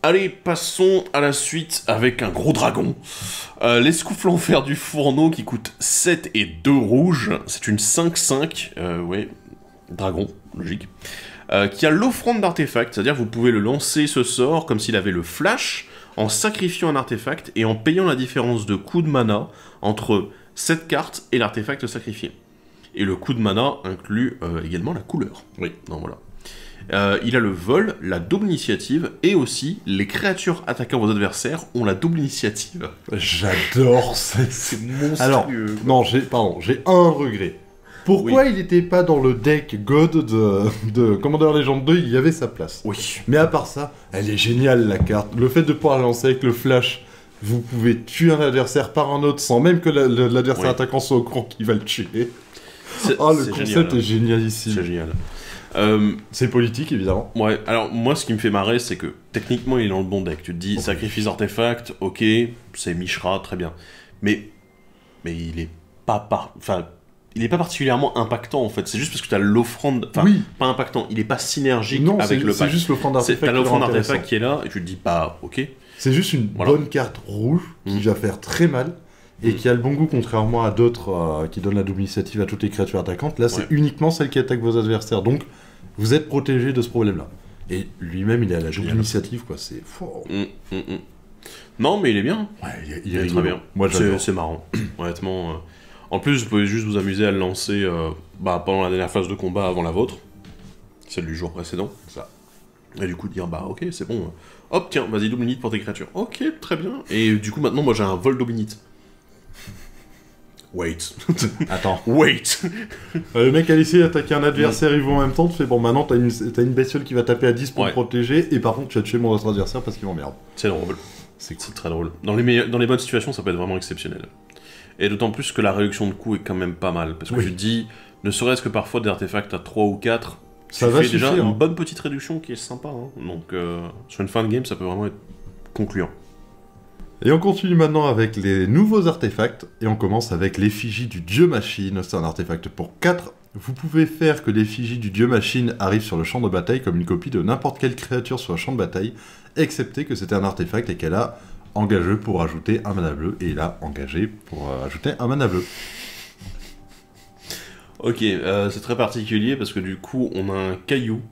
Allez, passons à la suite avec un gros dragon. L'escoufle en fer du fourneau qui coûte 7 et 2 rouges. C'est une 5-5, ouais, dragon, logique. Qui a l'offrande d'artefact, c'est-à-dire que vous pouvez le lancer ce sort comme s'il avait le flash, en sacrifiant un artefact et en payant la différence de coût de mana entre cette carte et l'artefact sacrifié. Et le coût de mana inclut également la couleur. Oui, donc voilà. Il a le vol, la double initiative, et aussi, les créatures attaquant vos adversaires ont la double initiative. J'adore ça. C'est monstrueux. Alors, non, j'ai un regret. Pourquoi il n'était pas dans le deck God de Commander Legend 2, il y avait sa place. Oui. Mais à part ça, elle est géniale la carte. Le fait de pouvoir la lancer avec le flash, vous pouvez tuer un adversaire par un autre sans même que l'adversaire attaquant soit au courant qu'il va le tuer. Oh, le concept est génial ici. C'est génial. C'est politique, évidemment. Ouais, alors moi, ce qui me fait marrer, c'est que techniquement, il est dans le bon deck. Tu te dis, sacrifice artefact, ok, c'est Mishra, très bien. Mais il est pas il est pas particulièrement impactant, en fait. C'est juste parce que tu as l'offrande... Enfin, pas impactant, il est pas synergique avec le pack. C'est juste l'offrande d'artefact. T'as l'offrande d'artefact qui est là, et tu te dis, bah, ok. C'est juste une bonne carte rouge qui va faire très mal. Et qui a le bon goût, contrairement à d'autres qui donnent la double initiative à toutes les créatures attaquantes. Là, c'est uniquement celle qui attaque vos adversaires. Donc, vous êtes protégé de ce problème-là. Et lui-même, il est à la double initiative, quoi. C'est fort. Non, mais il est bien. Ouais, il est très bien. Moi, j'adore. C'est marrant. Honnêtement. En plus, vous pouvez juste vous amuser à le lancer pendant la dernière phase de combat avant la vôtre. Celle du jour précédent. Ça. Et du coup, dire, bah, ok, c'est bon. Hop, tiens, vas-y, double init pour tes créatures. Ok, très bien. Et du coup, maintenant, moi, j'ai un vol double init. Wait. Attends. Wait. Le mec a essayé d'attaquer un adversaire, ils vont en même temps, tu fais bon, maintenant t'as une bestiole qui va taper à 10 pour te protéger, et par contre tu as tué mon autre adversaire parce qu'il m'emmerde. C'est drôle. C'est très drôle. Dans les bonnes situations, ça peut être vraiment exceptionnel. Et d'autant plus que la réduction de coût est quand même pas mal. Parce que je dis, ne serait-ce que parfois des artefacts à 3 ou 4, ça va déjà une bonne petite réduction qui est sympa. Hein. Donc sur une fin de game, ça peut vraiment être concluant. Et on continue maintenant avec les nouveaux artefacts, et on commence avec l'effigie du dieu machine. C'est un artefact pour 4. Vous pouvez faire que l'effigie du dieu machine arrive sur le champ de bataille comme une copie de n'importe quelle créature sur le champ de bataille, excepté que c'était un artefact et qu'elle a engagé pour ajouter un mana bleu, et il a engagé pour ajouter un mana bleu. Ok, c'est très particulier parce que du coup on a un caillou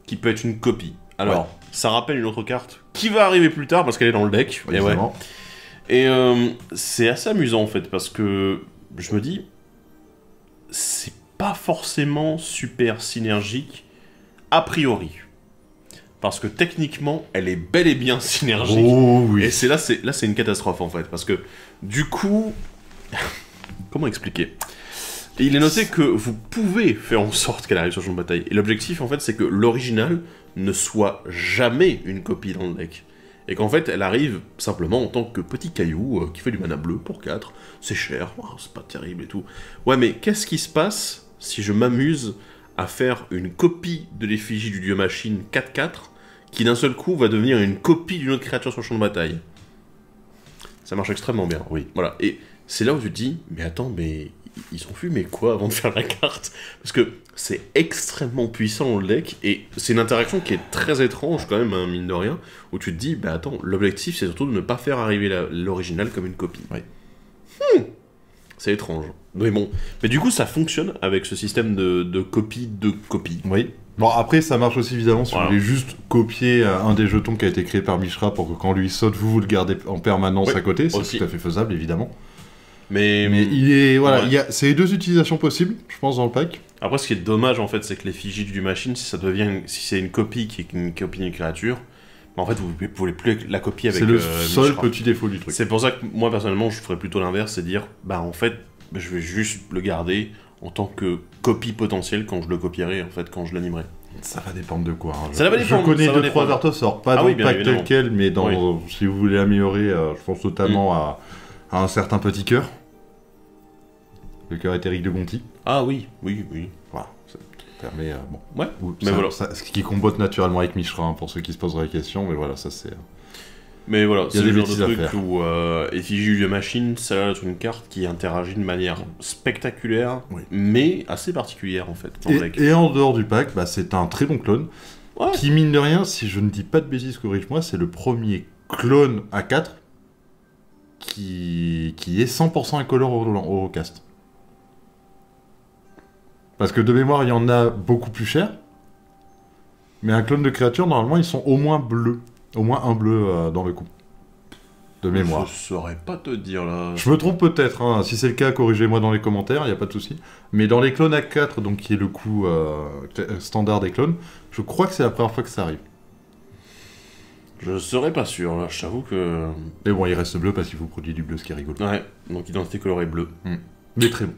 qui peut être une copie. Alors, ça rappelle une autre carte qui va arriver plus tard parce qu'elle est dans le deck. Et, Et c'est assez amusant en fait, parce que je me dis, c'est pas forcément super synergique a priori. Parce que techniquement, elle est bel et bien synergique. Oh oui. Et c'est une catastrophe en fait, parce que du coup, comment expliquer? Il est noté que vous pouvez faire en sorte qu'elle arrive sur le champ de bataille. Et l'objectif en fait, c'est que l'original ne soit jamais une copie dans le deck. Et qu'en fait, elle arrive simplement en tant que petit caillou qui fait du mana bleu pour 4. C'est cher, oh, c'est pas terrible et tout. Ouais, mais qu'est-ce qui se passe si je m'amuse à faire une copie de l'effigie du dieu machine 4-4 qui d'un seul coup va devenir une copie d'une autre créature sur le champ de bataille? Ça marche extrêmement bien, oui. Voilà. Et c'est là où tu te dis, mais attends, mais ils ont fumé quoi avant de faire la carte? Parce que c'est extrêmement puissant dans le deck, et c'est une interaction qui est très étrange quand même, hein, mine de rien, où tu te dis, bah attends, l'objectif c'est surtout de ne pas faire arriver l'original comme une copie. Oui. C'est étrange. Mais bon, mais du coup ça fonctionne avec ce système de copie de copie. Oui. Bon, après, ça marche aussi évidemment si Voilà. vous voulez juste copier un des jetons qui a été créé par Mishra pour que quand lui saute, vous le gardez en permanence à côté. C'est aussi. tout à fait faisable, évidemment. Mais il est... Voilà, ouais. c'est les deux utilisations possibles, je pense, dans le pack. Après, ce qui est dommage en fait, c'est que l'effigie du machine, si c'est une copie qui est une copie d'une créature, bah, en fait vous ne pouvez plus la copier avec C'est le seul Mishra. petit défaut du truc. C'est pour ça que moi personnellement je ferais plutôt l'inverse, c'est dire bah en fait je vais juste le garder en tant que copie potentielle quand je le copierai en fait, quand je l'animerai. Ça va dépendre de quoi. Hein. Ça va dépendre, je connais ça va 2-3 dépendre. Artosaurs, pas Ah dans oui, le bien pack évidemment. tel quel, mais dans, si vous voulez améliorer, je pense notamment à un certain petit cœur. Le cœur éthérique de Gonti. Ah oui, oui, oui. Voilà, ça permet... bon. Ouais, Ou mais voilà. Ce qui combote naturellement avec Mishra, hein, pour ceux qui se poseraient la question, mais voilà, ça c'est... Mais voilà, c'est des le genre de bêtises à truc faire. où effigie de machine, ça va être une carte qui interagit de manière spectaculaire, Oui. mais assez particulière en fait. Dans le deck. Et en dehors du pack, bah, c'est un très bon clone, Ouais. qui mine de rien, si je ne dis pas de bêtises, corrige-moi, c'est le premier clone à 4 qui est 100% incolore au cast. Parce que de mémoire, il y en a beaucoup plus cher, mais un clone de créature, normalement, ils sont au moins bleus. Au moins un bleu dans le coup. De mémoire. Je saurais pas te dire là. Je me trompe peut-être, hein. Si c'est le cas, corrigez-moi dans les commentaires, il n'y a pas de souci. Mais dans les clones A4, donc qui est le coût standard des clones, je crois que c'est la première fois que ça arrive. Je serais pas sûr là, je t'avoue que. Mais bon, il reste bleu parce qu'il faut produire du bleu, ce qui est rigolo. Ouais, donc identité colorée bleue. Mais très bon.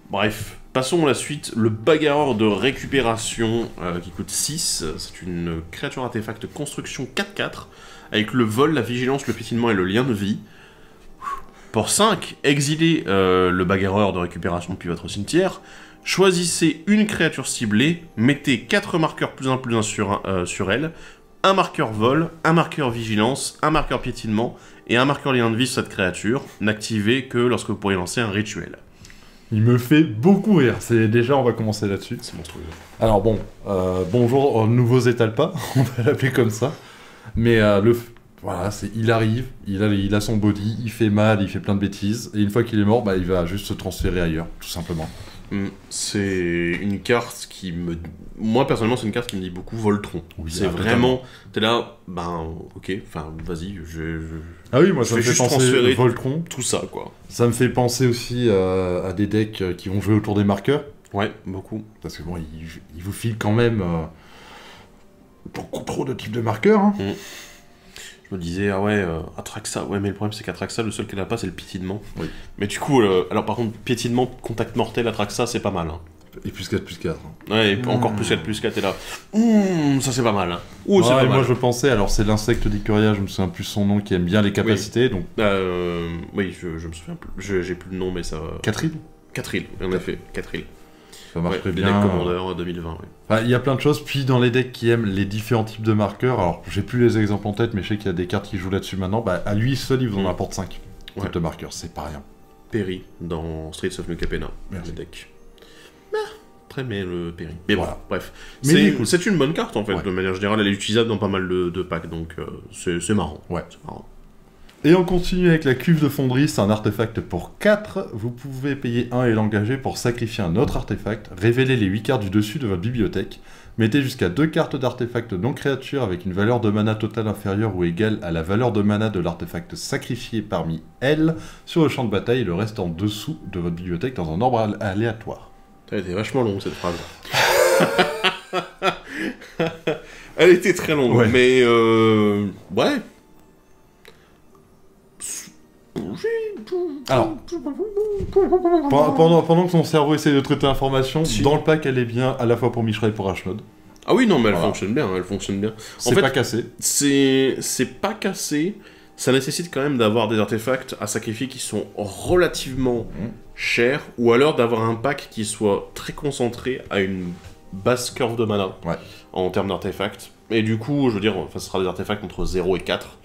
Bref, passons à la suite. Le bagarreur de récupération qui coûte 6. C'est une créature artefact construction 4-4 avec le vol, la vigilance, le piétinement et le lien de vie. Pour 5, exilez le bagarreur de récupération depuis votre cimetière. Choisissez une créature ciblée, mettez 4 marqueurs +1/+1 sur elle, un marqueur vol, un marqueur vigilance, un marqueur piétinement et un marqueur lien de vie sur cette créature. N'activez que lorsque vous pourrez lancer un rituel. Il me fait beaucoup rire. Déjà, on va commencer là-dessus. C'est monstrueux. Alors bon, bonjour aux nouveaux étalpas, on va l'appeler comme ça. Mais voilà, il arrive, il a son body, il fait mal, il fait plein de bêtises, et une fois qu'il est mort, bah, il va juste se transférer ailleurs, tout simplement. C'est une carte qui me... Moi, personnellement, c'est une carte qui me dit beaucoup Voltron. Oui, c'est vraiment... T'es là, ben, ok, enfin, vas-y, Ah oui, moi je ça me vais fait juste penser transférer Voltron. tout ça, quoi. Ça me fait penser aussi à des decks qui vont jouer autour des marqueurs, Ouais, beaucoup. parce que bon, il vous file quand même beaucoup trop de types de marqueurs. Hein. Je me disais, ah ouais, Atraxa, ouais, mais le problème c'est qu'Atraxa, le seul qu'elle a pas, c'est le piétinement. Oui. Mais du coup, alors par contre, piétinement, contact mortel, Atraxa, c'est pas mal. Hein. Et plus 4/4. Hein. Ouais, et encore +4/4, t'es là. Ça c'est pas mal. Hein. Ouh, c'est Ouais, pas et moi mal. je pensais, alors c'est l'insecte d'Icoria, je me souviens plus son nom, qui aime bien les capacités, donc... Oui, je me souviens plus. J'ai plus le nom, mais ça va. Catherine. Catherine, en effet, Catherine. Ça marche très Les bien. decks Commander 2020, ouais. Enfin, il y a plein de choses, puis dans les decks qui aiment les différents types de marqueurs, alors j'ai plus les exemples en tête, mais je sais qu'il y a des cartes qui jouent là-dessus maintenant, bah à lui seul il vous en apporte 5 Ouais. types de marqueurs, c'est pas rien. Perry dans Streets of New Capenna, Merci. le deck. Très bien le Perry. Mais Voilà. bon, bref. Mais il est cool. C'est une bonne carte en fait, Ouais. de manière générale, elle est utilisable dans pas mal de packs, donc c'est marrant. Ouais. C'est marrant. Et on continue avec la cuve de fonderie, c'est un artefact pour 4. Vous pouvez payer 1 et l'engager pour sacrifier un autre artefact. Révélez les 8 cartes du dessus de votre bibliothèque. Mettez jusqu'à 2 cartes d'artefacts non créatures avec une valeur de mana totale inférieure ou égale à la valeur de mana de l'artefact sacrifié parmi elles sur le champ de bataille et le reste en dessous de votre bibliothèque dans un ordre aléatoire. Elle était vachement longue cette phrase. Elle était très longue, ouais. Mais ouais. Alors, pendant que son cerveau essaie de traiter l'information, dans le pack elle est bien à la fois pour Mishra et pour Ashnod. Ah oui, non, mais elle fonctionne bien, elle fonctionne bien. C'est pas cassé. C'est pas cassé, ça nécessite quand même d'avoir des artefacts à sacrifier qui sont relativement chers, ou alors d'avoir un pack qui soit très concentré à une basse curve de mana en termes d'artefacts. Et du coup, je veux dire, ce sera des artefacts entre 0 et 4,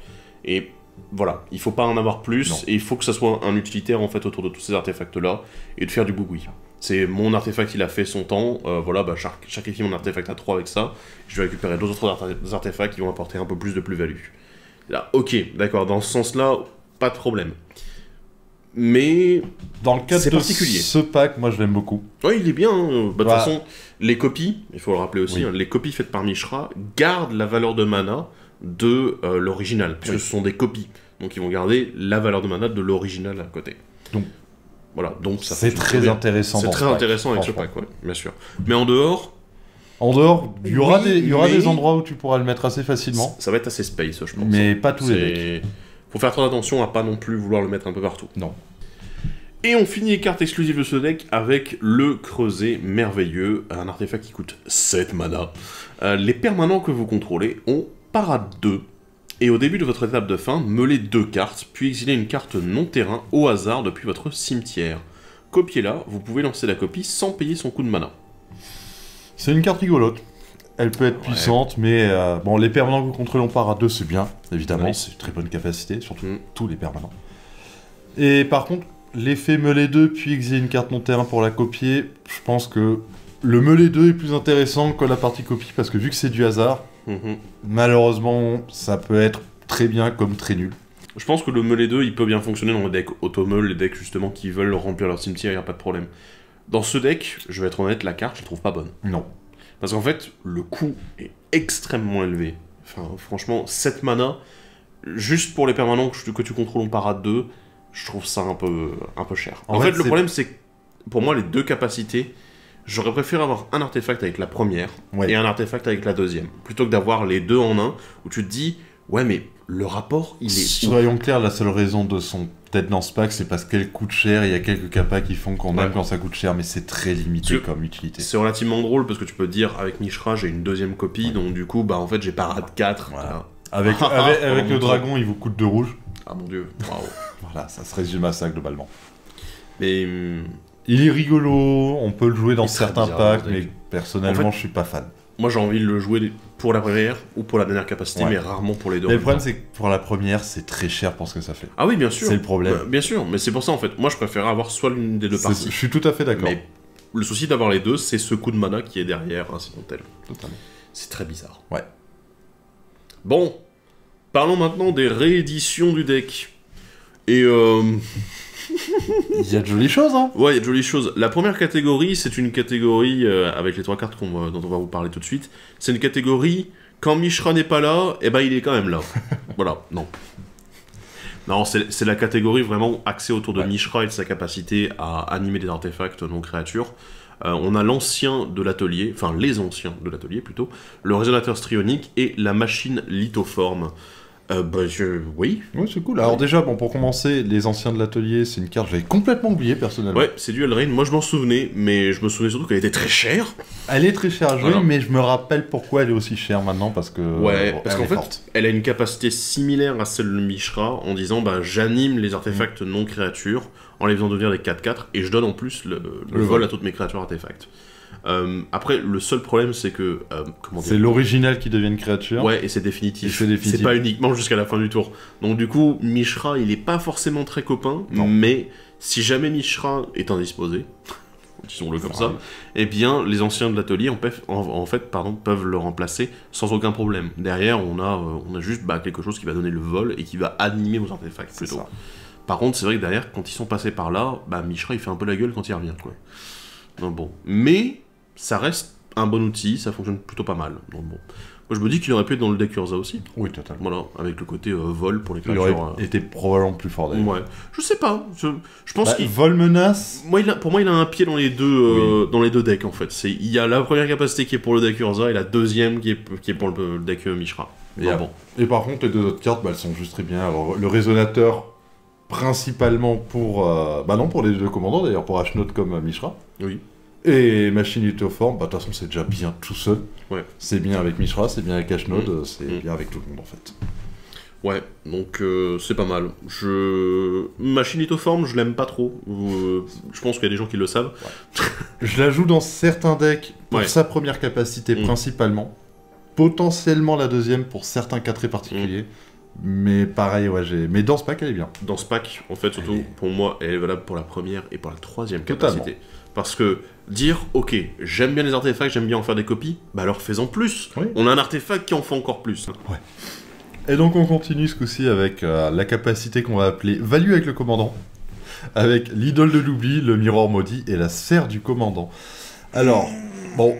et voilà, il faut pas en avoir plus, et il faut que ça soit un utilitaire en fait autour de tous ces artefacts-là, et de faire du bougouille. C'est mon artefact, il a fait son temps, voilà, bah, sacrifier mon artefact à 3 avec ça, je vais récupérer d'autres artefacts qui vont apporter un peu plus de plus-value. Là, ok, d'accord, dans ce sens-là, pas de problème. Mais dans le cadre de particulier. Ce pack, moi je l'aime beaucoup. Ouais, il est bien, hein. Bah, de toute façon, les copies, il faut le rappeler aussi, hein, les copies faites par Mishra gardent la valeur de mana de l'original, puisque ce sont des copies. Donc ils vont garder la valeur de mana de l'original à côté. Donc, voilà, donc ça c'est très intéressant. C'est très intéressant avec ce pack, ouais, bien sûr. Mais en dehors, il y aura des endroits où tu pourras le mettre assez facilement. Ça va être assez space, je pense. Mais pas tous les decks. Faut faire très attention à pas non plus vouloir le mettre un peu partout. Non. Et on finit les cartes exclusives de ce deck avec le Creuset Merveilleux, un artefact qui coûte 7 mana. Les permanents que vous contrôlez ont parade 2. Et au début de votre étape de fin, meulez 2 cartes, puis exilez une carte non-terrain au hasard depuis votre cimetière. Copiez-la, vous pouvez lancer la copie sans payer son coût de mana. C'est une carte rigolote. Elle peut être puissante, mais bon, les permanents que vous contrôlez en parade 2, c'est bien, évidemment, c'est une très bonne capacité, surtout tous les permanents. Et par contre, l'effet meulé 2, puis exiler une carte non-terrain pour la copier, je pense que le meulé 2 est plus intéressant que la partie copie, parce que vu que c'est du hasard, malheureusement, ça peut être très bien comme très nul. Je pense que le meulé 2, il peut bien fonctionner dans les decks auto-meul, les decks justement qui veulent remplir leur cimetière, il n'y a pas de problème. Dans ce deck, je vais être honnête, la carte, je la trouve pas bonne. Non. Parce qu'en fait, le coût est extrêmement élevé. Enfin, franchement, 7 mana, juste pour les permanents que tu contrôles en parade 2, je trouve ça un peu cher. En fait, le problème, c'est que pour moi, les deux capacités, j'aurais préféré avoir un artefact avec la première et un artefact avec la deuxième, plutôt que d'avoir les deux en un, où tu te dis, ouais, mais le rapport, il est... Soyons clairs, la seule raison de son tête dans ce pack, c'est parce qu'elle coûte cher, et il y a quelques capas qui font qu'on aime quand ça coûte cher, mais c'est très limité comme utilité. C'est relativement drôle, parce que tu peux dire, avec Mishra, j'ai une deuxième copie, donc du coup, bah en fait, j'ai parade 4. Voilà. Avec le dragon, il vous coûte 2 rouges. Ah mon dieu, waouh. Voilà, ça se résume à ça, globalement. Mais... il est rigolo, on peut le jouer dans certains packs, mais personnellement, je suis pas fan. Moi, j'ai envie de le jouer pour la première ou pour la dernière capacité, mais rarement pour les deux. Mais le problème, c'est que pour la première, c'est très cher pour ce que ça fait. Ah oui, bien sûr. C'est le problème. Bien sûr, mais c'est pour ça, en fait. Moi, je préfère avoir soit l'une des deux parties. Je suis tout à fait d'accord. Mais le souci d'avoir les deux, c'est ce coup de mana qui est derrière Incidental. Totalement. C'est très bizarre. Ouais. Bon, parlons maintenant des rééditions du deck. Et il y a de jolies choses, hein. Ouais, il y a de jolies choses. La première catégorie, c'est une catégorie, avec les 3 cartes dont on va vous parler tout de suite, c'est une catégorie, quand Mishra n'est pas là, eh ben il est quand même là. Voilà, non. Non, c'est la catégorie vraiment axée autour de Mishra et de sa capacité à animer des artefacts non-créatures. On a l'ancien de l'atelier, enfin les anciens de l'atelier plutôt, le résonateur strionique et la machine lithoforme. Oui. Oui, c'est cool. Alors déjà, bon, pour commencer, les anciens de l'atelier, c'est une carte que j'avais complètement oubliée, personnellement. Ouais, c'est du Eldraine. Moi, je m'en souvenais, mais je me souvenais surtout qu'elle était très chère. Elle est très chère à jouer, mais je me rappelle pourquoi elle est aussi chère maintenant, parce que... Ouais, parce qu'en fait, elle a une capacité similaire à celle de Mishra, en disant, bah, j'anime les artefacts non-créatures, en les faisant devenir des 4-4, et je donne en plus le vol à toutes mes créatures artefacts. Après, le seul problème, c'est que... c'est l'original qui devient une créature. Ouais, et c'est définitif. C'est pas uniquement jusqu'à la fin du tour. Donc du coup, Mishra, il est pas forcément très copain, mais si jamais Mishra est indisposé, disons-le comme ça, eh bien, les anciens de l'atelier, peuvent le remplacer sans aucun problème. Derrière, on a juste quelque chose qui va donner le vol et qui va animer vos artefacts, plutôt. Ça. Par contre, c'est vrai que derrière, quand ils sont passés par là, Mishra, il fait un peu la gueule quand il revient, quoi. Donc bon. Mais, ça reste un bon outil, ça fonctionne plutôt pas mal. Donc bon. Moi, je me dis qu'il aurait pu être dans le deck Urza aussi. Oui, totalement. Voilà, avec le côté vol pour les créatures. Il aurait été probablement plus fort d'ailleurs. Ouais. Je sais pas. Je pense qu'il... Vol menace. Pour moi, il a un pied dans les deux decks en fait. Il y a la première capacité qui est pour le deck Urza et la deuxième qui est pour le deck Mishra. Et par contre, les deux autres cartes, elles sont juste très bien. Alors, le résonateur, principalement pour les deux commandants d'ailleurs, pour Ashnod comme Mishra. Oui. Et Machine Lithoforme, de toute façon c'est déjà bien tout seul. Ouais. C'est bien avec Mishra, c'est bien avec Ashnod, c'est bien avec tout le monde en fait. Ouais, donc c'est pas mal. Machine Lithoforme, je l'aime pas trop. Je pense qu'il y a des gens qui le savent. Ouais. Je la joue dans certains decks pour sa première capacité principalement. Potentiellement la deuxième pour certains cas très particuliers. Mais pareil, mais dans ce pack elle est bien. Dans ce pack, en fait, surtout pour moi, elle est valable pour la première et pour la troisième capacité. Parce que dire, ok, j'aime bien les artefacts, j'aime bien en faire des copies, alors fais-en plus. Oui. On a un artefact qui en fait encore plus. Ouais. Et donc on continue ce coup-ci avec la capacité qu'on va appeler Value avec le commandant. Avec l'idole de l'oubli, le miroir maudit et la sphère du commandant. Alors,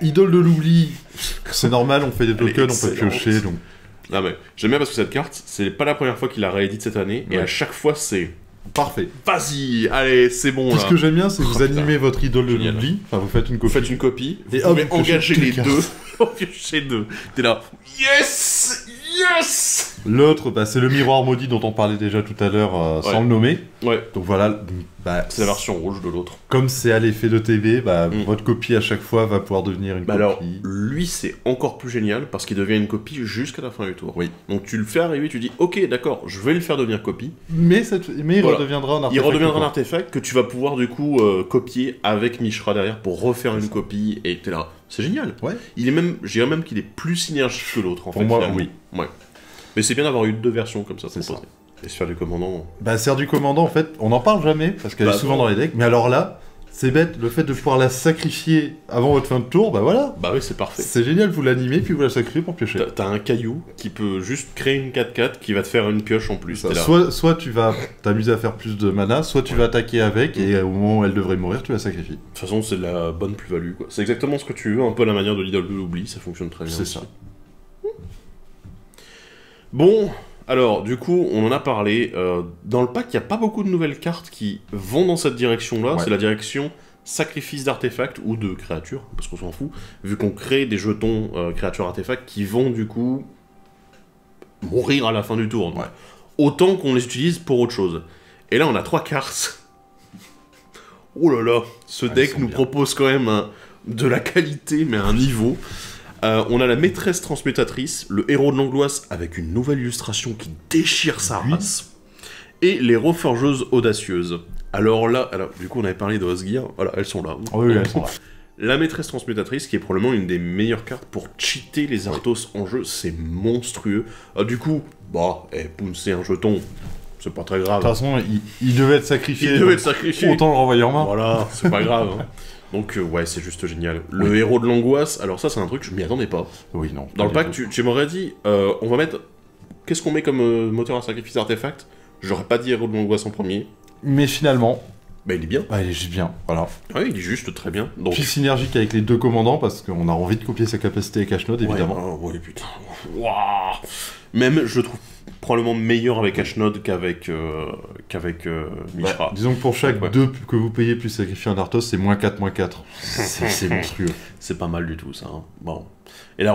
idole de l'oubli, c'est normal, on fait des tokens, on peut piocher, donc... Non mais, j'aime bien parce que cette carte, c'est pas la première fois qu'il la réédite cette année, et à chaque fois c'est... Parfait. Vas-y, allez, c'est bon là. Ce que j'aime bien, c'est que vous animez votre idole de l'oubli, vous faites une copie. Vous pouvez engager les deux. T'es là, yes. L'autre, c'est le miroir maudit dont on parlait déjà tout à l'heure, sans le nommer. Ouais. Donc voilà. C'est la version rouge de l'autre. Comme c'est à l'effet de TV, votre copie à chaque fois va pouvoir devenir une copie. Alors, lui, c'est encore plus génial parce qu'il devient une copie jusqu'à la fin du tour. Oui. Donc tu le fais arriver, tu dis, ok, d'accord, je vais le faire devenir copie. Mais il redeviendra un artefact. Il redeviendra un artefact que tu vas pouvoir du coup copier avec Mishra derrière pour refaire une copie et t'es là. C'est génial. Ouais. Je dirais même qu'il est plus synergique que l'autre en fait. Pour moi, oui. Ouais. Mais c'est bien d'avoir eu deux versions comme ça. C'est ça. Et Sphère du commandant. Sphère du commandant, en fait, on n'en parle jamais parce qu'elle est souvent dans les decks. Mais alors là, c'est bête, le fait de pouvoir la sacrifier avant votre fin de tour, voilà. Bah oui, c'est parfait. C'est génial, vous l'animez puis vous la sacrifiez pour piocher. T'as un caillou qui peut juste créer une 4-4 qui va te faire une pioche en plus. Soit tu vas t'amuser à faire plus de mana, soit tu vas attaquer avec et au moment où elle devrait mourir, tu la sacrifies. De toute façon, c'est de la bonne plus-value, quoi. C'est exactement ce que tu veux, un peu à la manière de l'idole de l'oubli, ça fonctionne très bien. C'est ça. Bon, alors, du coup, on en a parlé. Dans le pack, il n'y a pas beaucoup de nouvelles cartes qui vont dans cette direction-là. Ouais. C'est la direction sacrifice d'artefacts ou de créatures, parce qu'on s'en fout, vu qu'on crée des jetons créatures artefacts qui vont, du coup, mourir à la fin du tour. Donc, autant qu'on les utilise pour autre chose. Et là, on a 3 cartes. Oh là là, ce deck nous propose quand même de la qualité, mais à un niveau... on a la maîtresse transmutatrice, le héros de l'angoisse avec une nouvelle illustration qui déchire sa race, et les reforgeuses audacieuses. Alors là, du coup on avait parlé de Osgir, voilà, elles sont là. Oui, elles sont là. La maîtresse transmutatrice qui est probablement une des meilleures cartes pour cheater les Arthos en jeu, c'est monstrueux. Du coup, c'est un jeton, c'est pas très grave. De toute façon, il devait être sacrifié. Autant le renvoyer en main. Voilà, c'est pas grave. Donc c'est juste génial. Le héros de l'angoisse, alors ça c'est un truc, je m'y attendais pas. Oui, non. Dans le pack, tu m'aurais dit, on va mettre... Qu'est-ce qu'on met comme moteur à sacrifice artefact? J'aurais pas dit héros de l'angoisse en premier. Mais finalement... il est bien. Il est juste bien, voilà. Ouais, il est juste très bien. Donc... Puis synergique avec les deux commandants, parce qu'on a envie de copier sa capacité avec Ashnod, évidemment. Ouais, putain. Waouh. Même, je trouve probablement meilleur avec Ashnod qu'avec Mishra. Disons que pour chaque 2 que vous payez plus sacrifier un Arthos, c'est -4/-4. C'est monstrueux. C'est pas mal du tout, ça. Hein. Bon. Et les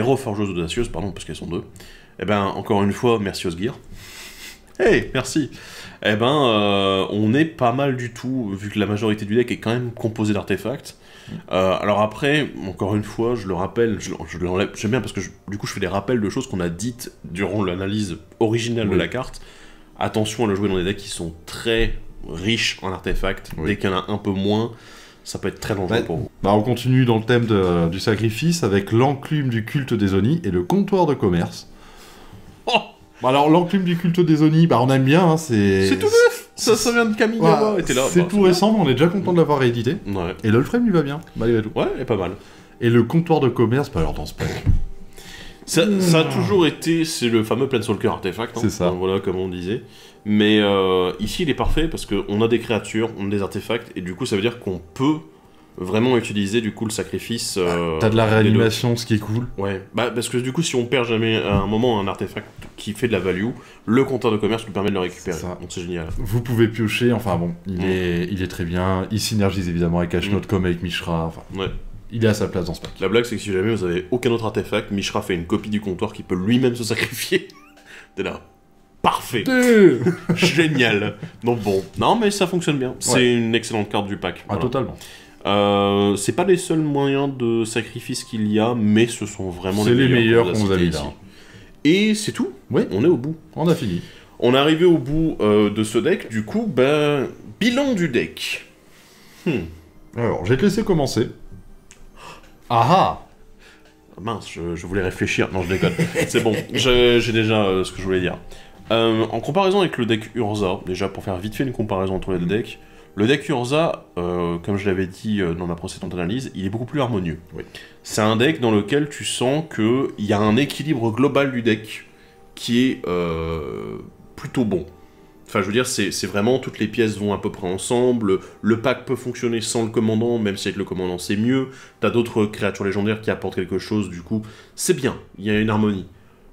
reforgeuses audacieuses, pardon, parce qu'elles sont 2. Encore une fois, merci Osgir. Hey, merci. On est pas mal du tout, vu que la majorité du deck est quand même composée d'artefacts. Alors après, encore une fois, je le rappelle, je l'enlève, j'aime bien parce que du coup je fais des rappels de choses qu'on a dites durant l'analyse originale de la carte. Attention à le jouer dans des decks qui sont très riches en artefacts. Dès qu'il y en a un peu moins, ça peut être très dangereux pour vous. On continue dans le thème du sacrifice avec l'enclume du culte des Oni et le comptoir de commerce. Oh, Bah alors, l'enclume du culte des Oni, bah on aime bien, hein, C'est tout neuf. Ça vient de Kamigawa. Ouais, Et t'es là, c'est bah, tout récent, mais on est déjà content de l'avoir réédité. Ouais. Et l'Olframe lui va bien, malgré tout. Ouais, elle est pas mal. Et le comptoir de commerce, bah alors dans ce pack. Ça a toujours été, c'est le fameux Planeswalker artefact, hein, C'est ça. Voilà, comme on disait. Mais ici, il est parfait parce qu'on a des créatures, on a des artefacts, et du coup, ça veut dire qu'on peut vraiment utiliser du coup le sacrifice. T'as de la réanimation, ce qui est cool. Ouais, bah parce que du coup, si on perd jamais à un moment un artefact qui fait de la value, le compteur de commerce nous permet de le récupérer. C'est ça. Donc c'est génial. Vous pouvez piocher, enfin bon, il est très bien. Il synergise évidemment avec Ashnod comme avec Mishra. Enfin, Ouais. il est à sa place dans ce pack. La blague, c'est que si jamais vous avez aucun autre artefact, Mishra fait une copie du comptoir qui peut lui-même se sacrifier. T'es là. Parfait. Génial. Donc bon, non mais ça fonctionne bien. C'est une excellente carte du pack. Ah, Voilà. totalement. C'est pas les seuls moyens de sacrifice qu'il y a, mais ce sont vraiment C'est les meilleurs qu'on vous a mis ici. là. Et c'est tout. Oui. On est au bout. On a fini. On est arrivé au bout de ce deck. Du coup, ben, bilan du deck. Alors, je vais te laisser commencer. Ah Ah mince, je voulais réfléchir. Non, je déconne. C'est bon. J'ai déjà ce que je voulais dire. En comparaison avec le deck Urza, déjà pour faire vite fait une comparaison entre les deux decks, le deck Urza, comme je l'avais dit dans ma précédente analyse, il est beaucoup plus harmonieux. Oui. C'est un deck dans lequel tu sens qu'il y a un équilibre global du deck qui est plutôt bon. Enfin, je veux dire, c'est vraiment, toutes les pièces vont à peu près ensemble, le pack peut fonctionner sans le commandant, même si avec le commandant c'est mieux, t'as d'autres créatures légendaires qui apportent quelque chose, du coup, c'est bien, il y a une harmonie.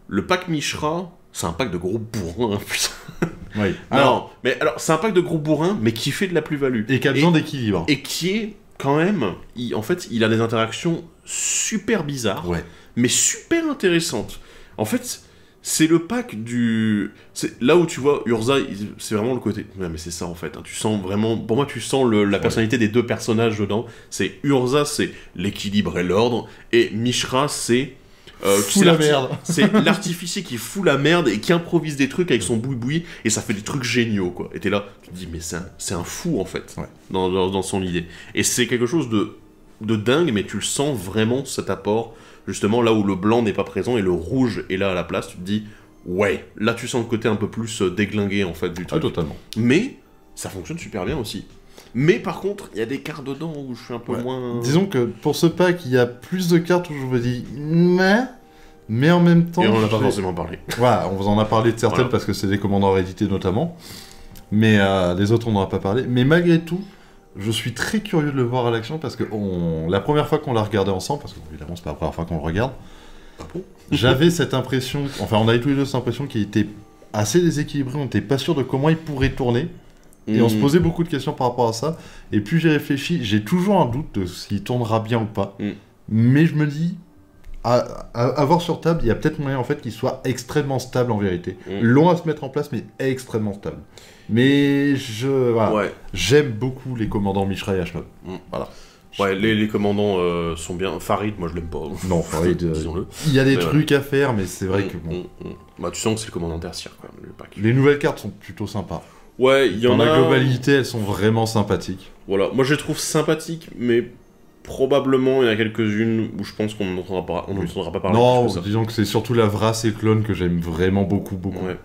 Le pack Mishra, c'est un pack de gros bourrins, putain. Oui. Alors, c'est un pack de gros bourrins, mais qui fait de la plus-value. Et qui a besoin d'équilibre. Et qui est, quand même, en fait, il a des interactions super bizarres, Ouais. mais super intéressantes. En fait, c'est le pack du... Là où tu vois, Urza, c'est vraiment le côté... Ouais, mais c'est ça, en fait. Hein. Tu sens vraiment... Pour moi, tu sens la personnalité des deux personnages dedans. C'est Urza, c'est l'équilibre et l'ordre, et Mishra, c'est... Fout la merde. C'est l'artificier qui fout la merde et qui improvise des trucs avec son boui-boui, et ça fait des trucs géniaux, quoi. Et t'es là, tu te dis, mais c'est un fou, en fait, Ouais. dans son idée. Et c'est quelque chose de dingue, mais tu le sens vraiment, cet apport, justement, là où le blanc n'est pas présent et le rouge est là à la place, tu te dis, ouais, là tu sens le côté un peu plus déglingué, en fait, du Ah, truc. totalement. Mais, ça fonctionne super bien aussi. Mais par contre, il y a des cartes dedans où je suis un peu Ouais. moins... Disons que pour ce pack, il y a plus de cartes où je me dis, mais en même temps... Et on en a pas j'ai- forcément parlé. Voilà, on vous en a parlé de certaines Voilà. parce que c'est des commandants réédités notamment. Mais les autres, on n'en a pas parlé. Mais malgré tout, je suis très curieux de le voir à l'action parce que la première fois qu'on l'a regardé ensemble, parce que évidemment, c'est pas la première fois qu'on le regarde, j'avais cette impression, enfin, on avait tous les deux cette impression qu'il était assez déséquilibré, on n'était pas sûr de comment il pourrait tourner. Et on se posait beaucoup de questions par rapport à ça. Et puis j'ai réfléchi, j'ai toujours un doute de s'il tournera bien ou pas. Mm. Mais je me dis, à voir sur table, il y a peut-être moyen en fait qu'il soit extrêmement stable en vérité. Mm. Long à se mettre en place, mais extrêmement stable. Mais voilà, Ouais. j'aime beaucoup les commandants Mishra et Ashnod. Mm. Voilà. Ouais, les commandants sont bien. Farid, moi je l'aime pas. Non, Farid, Disons-le. il y a des Mais trucs à faire, mais c'est vrai que bon. Bah, tu sens que c'est le commandant tertiaire, quand même, le pack. Les nouvelles cartes sont plutôt sympas. Ouais, il y Dans en a. la globalité, elles sont vraiment sympathiques. Voilà, moi je les trouve sympathiques, mais probablement il y en a quelques-unes où je pense qu'on n'entendra pas parler. Non, plus que ça. disons que c'est surtout la Vrasse et le clone que j'aime vraiment beaucoup, beaucoup. Ouais.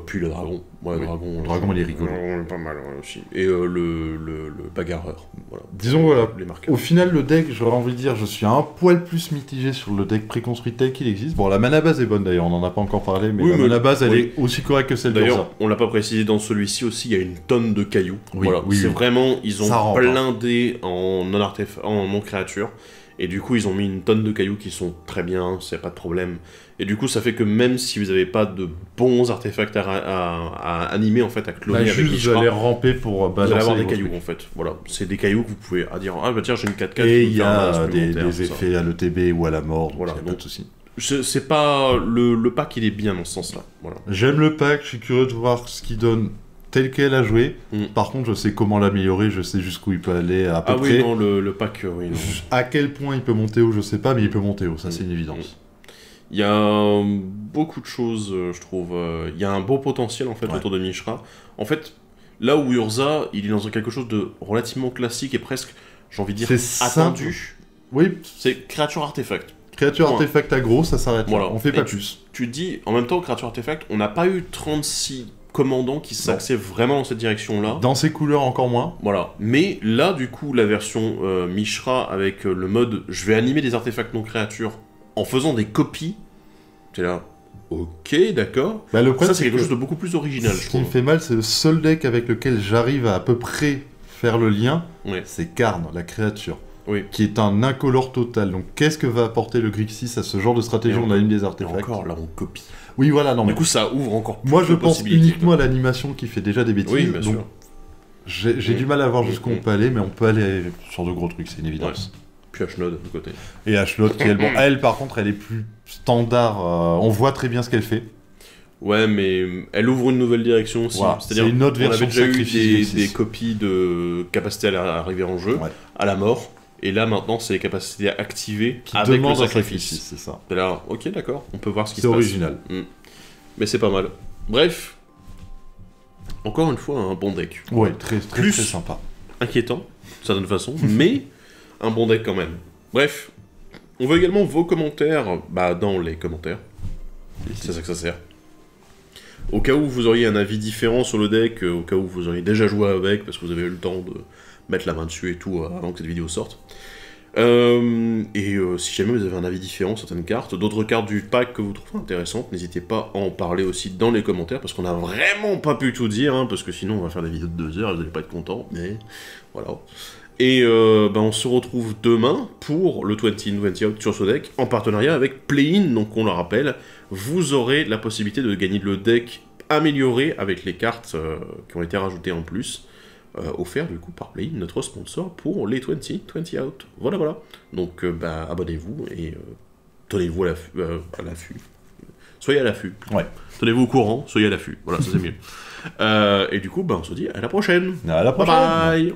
Puis le dragon. Ouais, Oui, le dragon. le dragon, il est rigolo. Il est pas mal aussi. Et le bagarreur. Voilà. Disons, voilà, Les marqueurs. au final, le deck, j'aurais envie de dire, je suis un poil plus mitigé sur le deck préconstruit tel qu'il existe. Bon, la mana base est bonne d'ailleurs, on n'en a pas encore parlé, mais Oui, la mais- mana base, elle oui. est aussi correcte que celle de D'ailleurs, ça. on l'a pas précisé dans celui-ci aussi, il y a une tonne de cailloux. Oui, Voilà, oui, c'est oui. vraiment, ils Ça ont rentre, blindé en non-créature. Et du coup, ils ont mis une tonne de cailloux qui sont très bien, c'est pas de problème. Et du coup, ça fait que même si vous n'avez pas de bons artefacts à animer, en fait, à cloner Là, avec juste, Mishra, vous allez ramper pour vous allez balancer avoir les des gros cailloux, trucs. en fait. Voilà, c'est des cailloux que vous pouvez dire, ah bah tiens, j'ai une 4-4. Et je peux il y faire un a as des supplémentaire, ça. effets à l'ETB ou à la mort, donc Voilà, il y a pas donc- de souci. C'est pas... Le pack, il est bien dans ce sens-là. Voilà. J'aime le pack, je suis curieux de voir ce qu'il donne tel quel à jouer. Mm. Par contre, je sais comment l'améliorer, je sais jusqu'où il peut aller à peu Ah près. oui, non, le pack, oui, non. À quel point il peut monter haut, je sais pas, mais il peut monter haut, ça c'est une évidence. Il y a beaucoup de choses, je trouve. Il y a un beau potentiel, en fait, Ouais. autour de Mishra. En fait, là où Urza, il est dans quelque chose de relativement classique et presque, j'ai envie de dire, C'est attendu. Oui, C'est créature artefact. Créature artefact aggro, ça s'arrête là. On fait pas tu, plus. Tu dis, en même temps, créature artefact, on n'a pas eu 36 commandants qui s'axaient vraiment dans cette direction-là. Dans ces couleurs, encore moins. Voilà. Mais là, du coup, la version Mishra, avec le mode « je vais animer des artefacts non créatures en faisant des copies », t'es là, ok, d'accord. Bah, le problème, ça, c'est quelque chose de beaucoup plus original, je Ce qui trouve. me fait mal, c'est le seul deck avec lequel j'arrive à peu près faire le lien, Ouais. c'est Karn, la créature. Oui. Qui est un incolore total. Donc qu'est-ce que va apporter le Grixis à ce genre de stratégie où on anime des Et artefacts? encore, là, on copie. Oui, voilà, non Du mais... coup, ça ouvre encore plus Moi, je de pense possibilités, uniquement quoi. à l'animation qui fait déjà des bêtises. Oui, bien donc sûr. j'ai du mal à voir jusqu'où on peut aller, mais on peut aller sur de gros trucs, c'est une évidence. Puis Ashnod, de côté. Et Ashlot, qui elle, bon, elle, par contre, elle est plus standard. On voit très bien ce qu'elle fait. Ouais, mais elle ouvre une nouvelle direction aussi. Voilà, C'est-à-dire, c'est une autre on version avait déjà de eu Sacrifice des Grixis. copies de capacités à arriver en jeu, Ouais. à la mort. Et là, maintenant, c'est les capacités activées Qui avec le demande un sacrifice. sacrifice, c'est ça. Et là, ok, d'accord, on peut voir ce qui C'est se passe. original. Mais c'est pas mal. Bref, encore une fois, un bon deck. Ouais, très, très, Plus- très sympa. Inquiétant, d'une certaine façon, mais un bon deck quand même. Bref, on veut également vos commentaires dans les commentaires. C'est ça que ça sert. Au cas où vous auriez un avis différent sur le deck, au cas où vous auriez déjà joué avec, parce que vous avez eu le temps de mettre la main dessus et tout avant que cette vidéo sorte. Si jamais vous avez un avis différent sur certaines cartes, d'autres cartes du pack que vous trouvez intéressantes, n'hésitez pas à en parler aussi dans les commentaires, parce qu'on n'a vraiment pas pu tout dire, hein, parce que sinon on va faire des vidéos de 2 heures et vous n'allez pas être contents, mais voilà. Et on se retrouve demain pour le 20 Out sur ce deck, en partenariat avec Play-In, donc on le rappelle, vous aurez la possibilité de gagner le deck amélioré avec les cartes qui ont été rajoutées en plus, offert du coup par Play-In, notre sponsor pour les 20 Out. Voilà, voilà. Donc abonnez-vous et tenez-vous à l'affût. Soyez à l'affût. Ouais. Tenez-vous au courant, soyez à l'affût. Voilà, ça c'est mieux. Et du coup, on se dit à la prochaine. À la prochaine. Bye bye.